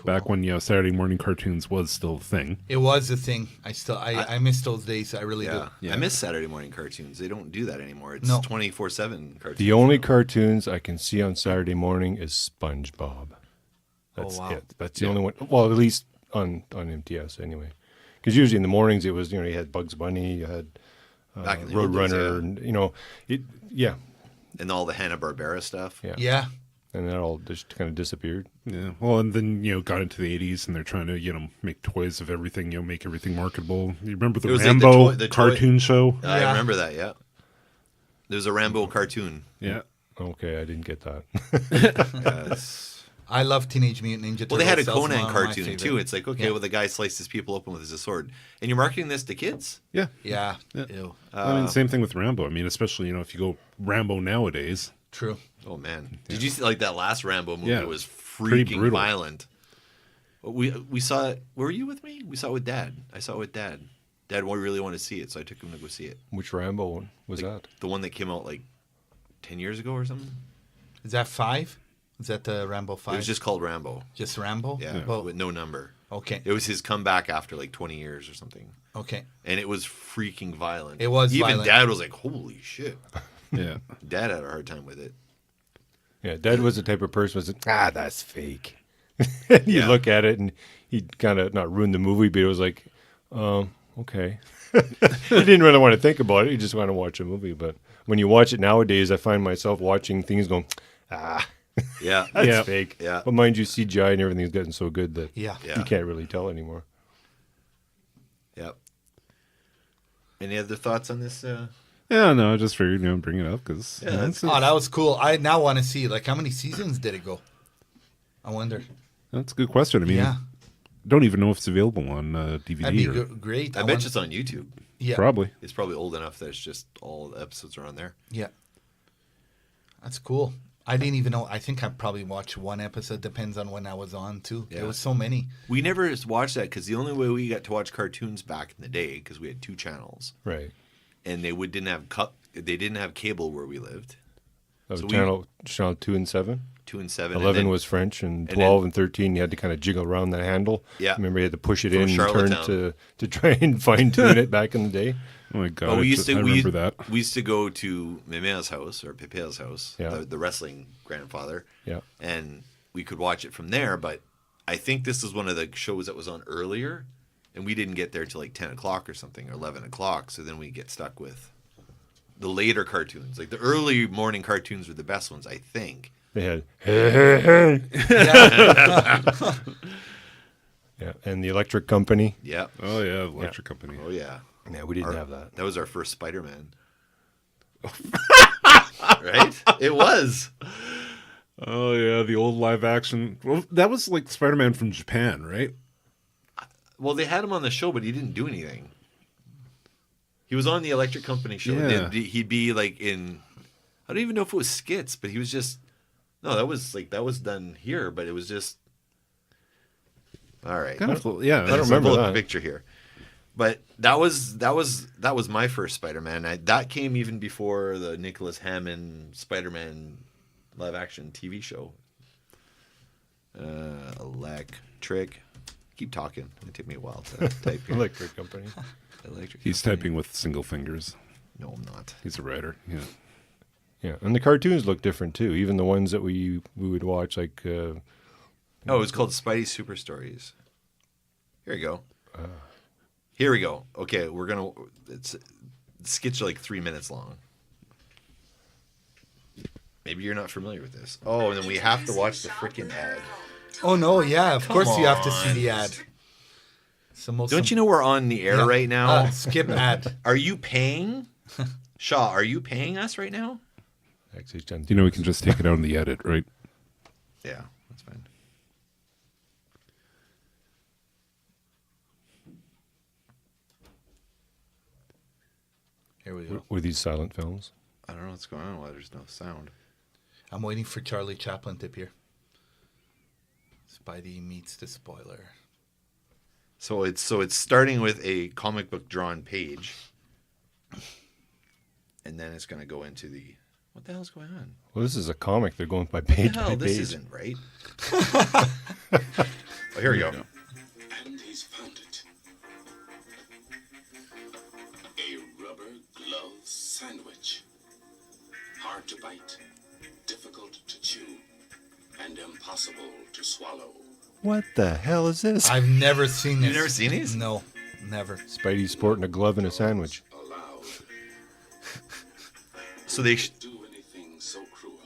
Speaker 2: Back when Saturday morning cartoons was still a thing.
Speaker 3: It was a thing. I miss those days. I really do.
Speaker 2: Yeah.
Speaker 1: I miss Saturday morning cartoons. They don't do that anymore. It's
Speaker 3: No.
Speaker 1: 24/7 cartoons.
Speaker 4: The only cartoons I can see on Saturday morning is SpongeBob. That's
Speaker 3: wow.
Speaker 4: it. That's the only one. Well, at least on MTS anyway. Because usually in the mornings it was you had Bugs Bunny, you had
Speaker 1: Back in the old days,
Speaker 4: Roadrunner,
Speaker 1: yeah.
Speaker 4: and
Speaker 1: and all the Hanna-Barbera stuff.
Speaker 4: yeah,
Speaker 3: Yeah.
Speaker 4: and that all just kind of disappeared.
Speaker 2: Yeah. Well, and then got into the 80s, and they're trying to make toys of everything. Make everything marketable. You remember the
Speaker 1: It was like the
Speaker 2: Rambo
Speaker 1: the
Speaker 2: cartoon show?
Speaker 1: I
Speaker 3: Yeah.
Speaker 1: remember that. Yeah, there was a Rambo cartoon.
Speaker 2: Yeah.
Speaker 4: Okay, I didn't get that.
Speaker 1: Yes.
Speaker 3: I love Teenage Mutant Ninja Turtles.
Speaker 1: Well, they had a
Speaker 3: That was
Speaker 1: Conan
Speaker 3: one of my
Speaker 1: cartoon
Speaker 3: favorite.
Speaker 1: too. It's like, okay,
Speaker 3: Yeah.
Speaker 1: well, the guy slices people open with his sword, and you're marketing this to kids.
Speaker 2: Yeah.
Speaker 3: Yeah.
Speaker 2: Yeah.
Speaker 3: Ew.
Speaker 2: I mean, same thing with Rambo. I mean, especially if you go Rambo nowadays.
Speaker 3: True.
Speaker 1: Oh man, did you see that last Rambo movie?
Speaker 2: Yeah.
Speaker 1: It was
Speaker 2: Pretty
Speaker 1: freaking
Speaker 2: brutal.
Speaker 1: violent. We saw it. Were you with me? We saw it with Dad. I saw it with Dad. Dad really wanted to see it, so I took him to go see it.
Speaker 4: Which Rambo one was that?
Speaker 1: The one that came out like 10 years ago or something.
Speaker 3: Is that 5? Is that the Rambo 5?
Speaker 1: It was just called Rambo.
Speaker 3: Just Rambo?
Speaker 1: Yeah,
Speaker 3: Well,
Speaker 1: with no number.
Speaker 3: okay.
Speaker 1: It was his comeback after like 20 years or something.
Speaker 3: Okay.
Speaker 1: And it was freaking violent.
Speaker 3: It was
Speaker 1: Even
Speaker 3: violent.
Speaker 1: Dad was like, holy shit.
Speaker 2: Yeah.
Speaker 1: Dad had a hard time with it.
Speaker 4: Yeah, Dad was the type of person who was like, that's fake. You
Speaker 1: Yeah.
Speaker 4: look at it and he'd kind of not ruin the movie, but it was like, okay. He didn't really want to think about it. He just wanted to watch a movie. But when you watch it nowadays, I find myself watching things going,
Speaker 1: Yeah.
Speaker 4: that's
Speaker 2: Yeah.
Speaker 4: fake.
Speaker 1: Yeah.
Speaker 4: But mind you, CGI and everything's gotten so good that
Speaker 3: Yeah.
Speaker 1: Yeah.
Speaker 4: you can't really tell anymore.
Speaker 1: Yep. Any other thoughts on this?
Speaker 2: Yeah, no, I just figured, bring it up because
Speaker 1: Yeah, that's-
Speaker 3: Oh, that was cool. I now want to see, like, how many seasons did it go? I wonder.
Speaker 2: that's a good question. I mean,
Speaker 3: Yeah.
Speaker 2: don't even know if it's available on DVD.
Speaker 3: That'd be
Speaker 2: or,
Speaker 3: great.
Speaker 1: I bet you it's on YouTube.
Speaker 3: Yeah.
Speaker 2: Probably.
Speaker 1: It's probably old enough that it's just all the episodes are on there.
Speaker 3: Yeah. That's cool. I didn't even know. I think I probably watched one episode. Depends on when I was on, too.
Speaker 1: Yeah.
Speaker 3: There was so many.
Speaker 1: We never watched that because the only way we got to watch cartoons back in the day, because we had 2 channels,
Speaker 4: Right.
Speaker 1: and they didn't have cable where we lived.
Speaker 4: That was
Speaker 1: So
Speaker 4: channel 2 and 7.
Speaker 1: 2 and 7.
Speaker 4: 11
Speaker 1: and then,
Speaker 4: was French, and
Speaker 1: and
Speaker 4: 12
Speaker 1: then-
Speaker 4: and 13 you had to kind of jiggle around the handle.
Speaker 1: Yeah.
Speaker 4: Remember you had to push it
Speaker 1: From
Speaker 4: in and turn
Speaker 1: Charlottetown.
Speaker 4: to try and fine tune it back in the day.
Speaker 2: Oh my god!
Speaker 1: Oh,
Speaker 2: I remember that.
Speaker 1: We used to go to Memea's house or Pepe's house,
Speaker 4: Yeah.
Speaker 1: the wrestling grandfather,
Speaker 4: Yeah.
Speaker 1: and we could watch it from there. But I think this is one of the shows that was on earlier, and we didn't get there till like 10 o'clock or something, or 11 o'clock. So then we get stuck with the later cartoons. Like the early morning cartoons were the best ones, I think.
Speaker 4: They had yeah, and the Electric Company.
Speaker 1: Yeah.
Speaker 2: Oh yeah, Electric Company.
Speaker 1: Oh yeah.
Speaker 4: Yeah, we didn't have that.
Speaker 1: That was our first Spider-Man. Right? It was.
Speaker 2: Oh yeah, the old live action. Well, that was like Spider-Man from Japan, right?
Speaker 1: Well, they had him on the show, but he didn't do anything. He was on the Electric Company show.
Speaker 2: Yeah.
Speaker 1: He'd be like in, I don't even know if it was skits, but he was just, no, that was done here, but it was just, all right.
Speaker 2: Kind of, yeah.
Speaker 4: I don't remember
Speaker 1: Pull up
Speaker 4: that.
Speaker 1: a picture here. But that was my first Spider-Man. That came even before the Nicholas Hammond Spider-Man live action TV show. Electric. Keep talking. It took me a while to type here.
Speaker 4: Electric Company.
Speaker 1: Electric.
Speaker 2: He's
Speaker 1: Company.
Speaker 2: typing with single fingers.
Speaker 1: No, I'm not.
Speaker 2: He's a writer. Yeah.
Speaker 4: Yeah, and the cartoons look different too. Even the ones that we would watch, like
Speaker 1: Oh, it was called Spidey Super Stories. Here we go. Here we go. Okay, the skits are like 3 minutes long. Maybe you're not familiar with this. Oh, and then we have to watch the freaking ad.
Speaker 3: Oh, no, yeah. Of course you have to
Speaker 1: on.
Speaker 3: see the ad. It's the most
Speaker 1: Don't you know we're on the air
Speaker 3: Yeah.
Speaker 1: right now?
Speaker 3: Skip ad.
Speaker 1: Are you paying? Shaw, are you paying us right now?
Speaker 4: actually, it's done.
Speaker 2: You know, we can just take it out in the edit, right?
Speaker 1: Yeah, that's fine.
Speaker 3: Here we go.
Speaker 4: Were these silent films?
Speaker 1: I don't know what's going on. Why there's no sound.
Speaker 3: I'm waiting for Charlie Chaplin tip here. Spidey meets the spoiler.
Speaker 1: So it's starting with a comic book drawn page, and then it's going to go into the what the hell's going on?
Speaker 4: Well, this is a comic. They're going by page
Speaker 1: Hell,
Speaker 4: by
Speaker 1: this
Speaker 4: page.
Speaker 1: isn't right. Oh, here we go.
Speaker 5: And he's found it. A rubber glove sandwich. Hard to bite, difficult to chew, and impossible to swallow.
Speaker 4: What the hell is this?
Speaker 3: I've never seen this.
Speaker 1: You've never seen these?
Speaker 3: No, never.
Speaker 4: Spidey sporting a glove and a sandwich.
Speaker 5: Allowed.
Speaker 1: So they
Speaker 5: Do anything so cruel.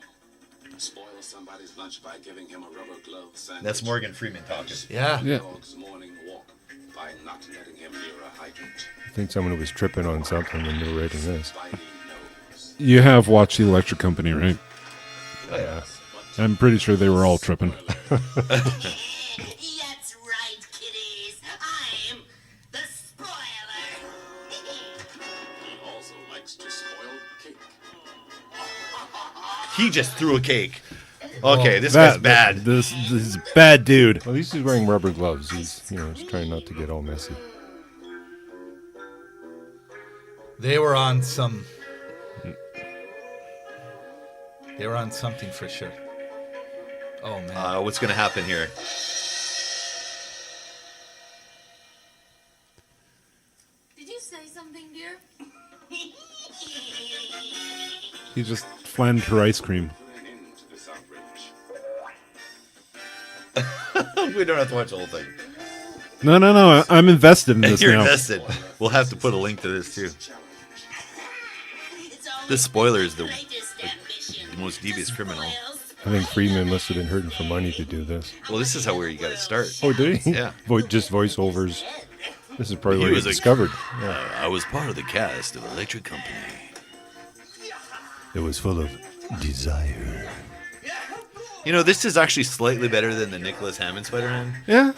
Speaker 5: Spoil somebody's lunch by giving him a rubber glove sandwich.
Speaker 1: that's Morgan Freeman talking.
Speaker 3: Yeah.
Speaker 2: Yeah.
Speaker 5: Dog's morning walk by not letting him near a hydrant.
Speaker 4: I think someone was tripping on something when they were writing this.
Speaker 5: Spidey knows.
Speaker 2: You have watched the Electric Company, right?
Speaker 1: Yeah.
Speaker 2: I'm pretty sure they were all tripping.
Speaker 6: That's right, kiddies. I'm the spoiler.
Speaker 5: He also likes to spoil cake.
Speaker 1: He just threw a cake. Okay, this
Speaker 2: That-
Speaker 1: guy's bad.
Speaker 2: This is a bad dude.
Speaker 4: Well, at least he's wearing rubber gloves. He's trying not to get all messy.
Speaker 3: They were on some. They were on something for sure. Oh, man.
Speaker 1: What's going to happen here?
Speaker 6: Did you say something, dear?
Speaker 2: He just flattened her ice cream.
Speaker 5: Put an end to this outrage.
Speaker 1: We don't have to watch the whole thing.
Speaker 2: No. I'm invested in this
Speaker 1: You're
Speaker 2: now.
Speaker 1: invested. We'll have to put a link to this too.
Speaker 6: It's always
Speaker 1: The spoiler is the
Speaker 6: greatest ambition.
Speaker 1: most devious criminal.
Speaker 6: Spoils.
Speaker 4: I think Freeman must have been hurting for money to do this.
Speaker 1: Well, this is how where you got to start.
Speaker 4: Oh, did he?
Speaker 1: Yeah.
Speaker 4: Just voiceovers. This is probably
Speaker 1: He
Speaker 4: where he
Speaker 1: was a-
Speaker 4: discovered.
Speaker 1: I was part of the cast of Electric Company.
Speaker 4: It was full of desire.
Speaker 1: You know, this is actually slightly better than the Nicholas Hammond Spider-Man.
Speaker 2: Yeah.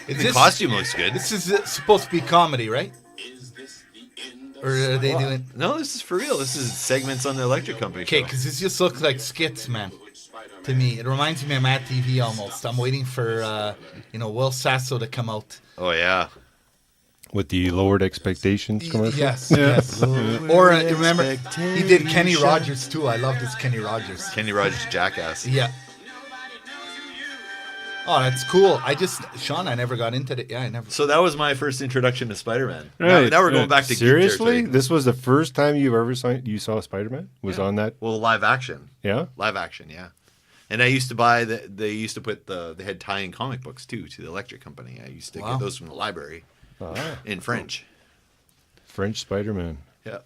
Speaker 3: Is
Speaker 1: The
Speaker 3: this,
Speaker 1: costume looks good.
Speaker 3: this is supposed to be comedy, right?
Speaker 5: Is this the end
Speaker 3: Or are they doing...
Speaker 1: No, this is for real. This is segments on the Electric Company
Speaker 3: Okay,
Speaker 1: show.
Speaker 3: because this just looks like skits, man. To me, it reminds me of Matt TV almost. I'm waiting for, Will Sasso to come out.
Speaker 1: Oh, yeah.
Speaker 4: With the lowered expectations commercial.
Speaker 3: Yes. Or remember, he did Kenny Rogers too. I loved his Kenny Rogers.
Speaker 1: Kenny Rogers Jackass.
Speaker 3: Yeah. Oh, that's cool. Sean, I never got into it. Yeah, I never.
Speaker 1: So that was my first introduction to Spider-Man.
Speaker 2: Right.
Speaker 1: Now we're going back to Geek
Speaker 4: Seriously?
Speaker 1: territory.
Speaker 4: This was the first time you ever saw Spider-Man? Was on that?
Speaker 1: Well, live action.
Speaker 4: Yeah?
Speaker 1: Live action, yeah. And I used to buy they used to put they had tie-in comic books too to the Electric Company. I used to get those from the library in French.
Speaker 4: French Spider-Man.
Speaker 1: Yeah.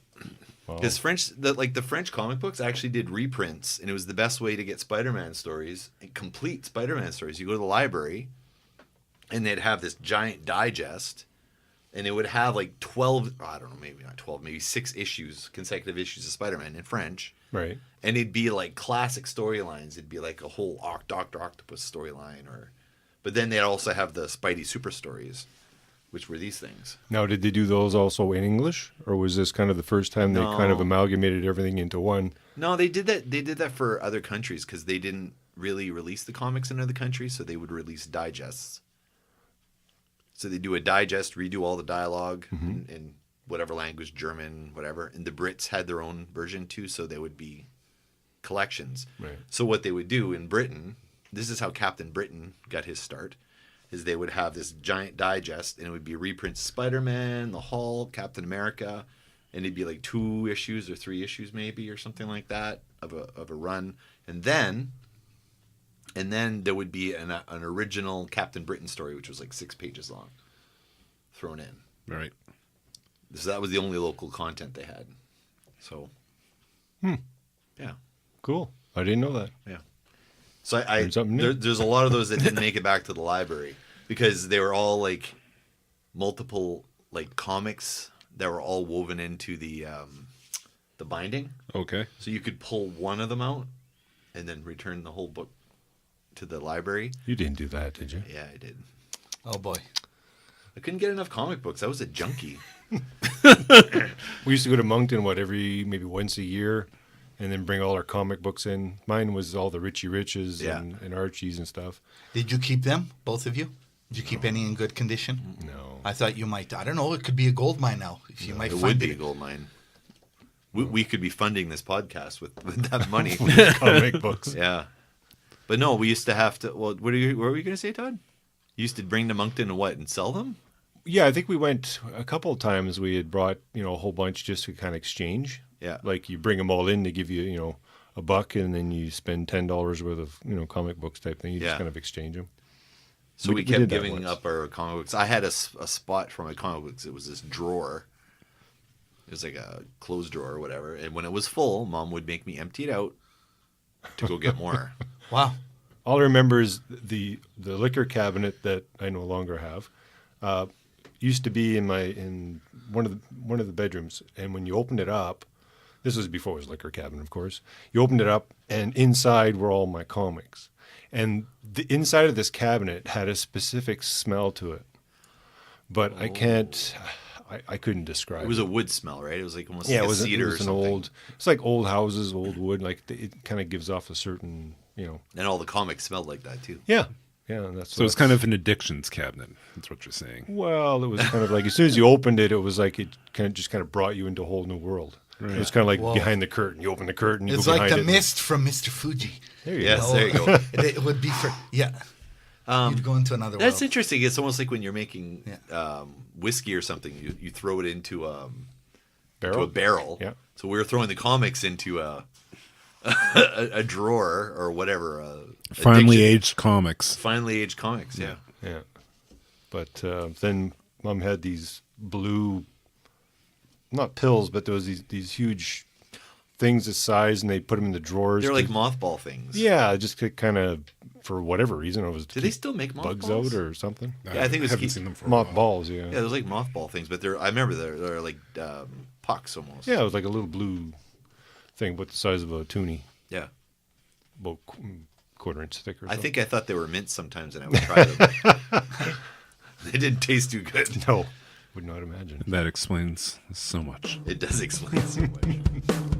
Speaker 4: Wow.
Speaker 1: Because the French comic books actually did reprints, and it was the best way to get Spider-Man stories, complete Spider-Man stories. You go to the library, and they'd have this giant digest, and it would have like 12, I don't know, maybe not 12, maybe 6 issues, consecutive issues of Spider-Man in French.
Speaker 4: Right.
Speaker 1: And it'd be like classic storylines. It'd be like a whole Dr. Octopus storyline, but then they'd also have the Spidey super stories, which were these things.
Speaker 4: Now, did they do those also in English, or was this kind of the first time they kind of amalgamated everything into one?
Speaker 1: No, they did that. They did that for other countries because they didn't really release the comics in other countries, so they would release digests. So they do a digest, redo all the dialogue in whatever language, German, whatever. And the Brits had their own version too, so they would be collections.
Speaker 4: Right.
Speaker 1: So what they would do in Britain, this is how Captain Britain got his start, is they would have this giant digest, and it would be reprints Spider-Man, the Hulk, Captain America, and it'd be like 2 issues or 3 issues maybe or something like that of a run. And then there would be an original Captain Britain story, which was like 6 pages long, thrown in.
Speaker 2: Right.
Speaker 1: So that was the only local content they had. So, yeah.
Speaker 4: Cool. I didn't know that.
Speaker 1: Yeah. So
Speaker 4: Learned something new.
Speaker 1: there's a lot of those that didn't make it back to the library because they were all like multiple like comics that were all woven into the binding.
Speaker 2: Okay.
Speaker 1: So you could pull one of them out and then return the whole book to the library.
Speaker 4: You didn't do that, did you?
Speaker 1: Yeah, I did.
Speaker 3: Oh boy.
Speaker 1: I couldn't get enough comic books. I was a junkie.
Speaker 4: We used to go to Moncton, maybe once a year, and then bring all our comic books in. Mine was all the Richie Riches and Archies and stuff.
Speaker 3: Did you keep them, both of you? Did you keep any in good condition?
Speaker 4: No.
Speaker 3: I thought you might. I don't know. It could be a gold mine now. If you might
Speaker 1: It
Speaker 3: find
Speaker 1: would be a
Speaker 3: it.
Speaker 1: gold mine. We could be funding this podcast with that money.
Speaker 4: Comic books.
Speaker 1: Yeah. But no, we used to have to. Well, what were you going to say, Todd? You used to bring to Moncton and sell them?
Speaker 4: Yeah, I think we went a couple of times. We had brought, a whole bunch just to kind of exchange.
Speaker 1: Yeah.
Speaker 4: Like you bring them all in, they give you, $1, and then you spend $10 worth of, comic books type thing. You just kind of exchange them.
Speaker 1: So we
Speaker 4: we
Speaker 1: kept
Speaker 4: did that
Speaker 1: giving
Speaker 4: once.
Speaker 1: up our comic books. I had a spot for my comic books. It was this drawer. It was like a closed drawer or whatever. And when it was full, Mom would make me empty it out to go get more.
Speaker 3: Wow.
Speaker 4: All I remember is the liquor cabinet that I no longer have. Used to be in one of the bedrooms, and when you opened it up, this was before it was liquor cabinet, of course. You opened it up, and inside were all my comics, and the inside of this cabinet had a specific smell to it, but I couldn't describe.
Speaker 1: It was a wood smell, right? It was like almost
Speaker 4: it
Speaker 1: like
Speaker 4: was
Speaker 1: a cedar
Speaker 4: it was
Speaker 1: or
Speaker 4: an
Speaker 1: something.
Speaker 4: old. It's like old houses, old wood. Like it kind of gives off a certain,
Speaker 1: And all the comics smelled like that too.
Speaker 4: Yeah. That's
Speaker 2: So it's kind of an addictions cabinet. That's what you're saying.
Speaker 4: Well, it was kind of like as soon as you opened it, it was like it kind of brought you into a whole new world. Right. It was kind of like behind the curtain. You open the curtain, you
Speaker 3: It's
Speaker 4: go
Speaker 3: like
Speaker 4: behind
Speaker 3: the
Speaker 4: it.
Speaker 3: mist from Mr. Fuji.
Speaker 4: There you
Speaker 1: Yes,
Speaker 4: go.
Speaker 1: there you go.
Speaker 3: It would be for you'd go into another
Speaker 1: That's
Speaker 3: world.
Speaker 1: interesting. It's almost like when you're making whiskey or something. You throw it into a barrel.
Speaker 4: Yeah.
Speaker 1: So we were throwing the comics into a drawer or whatever.
Speaker 2: Finely
Speaker 1: addiction.
Speaker 2: aged comics.
Speaker 1: Finely aged comics. Yeah.
Speaker 4: Yeah. But then Mom had these blue, not pills, but there was these huge things this size, and they put them in the drawers.
Speaker 1: They're like mothball things.
Speaker 4: Yeah, just kind of for whatever reason. It was
Speaker 1: Do they still make
Speaker 4: bugs
Speaker 1: mothballs?
Speaker 4: out or something?
Speaker 1: Yeah, I think it was
Speaker 2: haven't
Speaker 1: keep-
Speaker 2: seen them for a while.
Speaker 4: Mothballs, yeah.
Speaker 1: Yeah, those like mothball things, but I remember they're like pucks almost.
Speaker 4: Yeah, it was like a little blue thing, about the size of a toonie,
Speaker 1: Yeah.
Speaker 4: about quarter-inch thick or
Speaker 1: I
Speaker 4: something.
Speaker 1: think I thought they were mint sometimes, and I would try them. They didn't taste too good.
Speaker 4: No. Would not imagine.
Speaker 2: That explains so much.
Speaker 1: It does explain so much.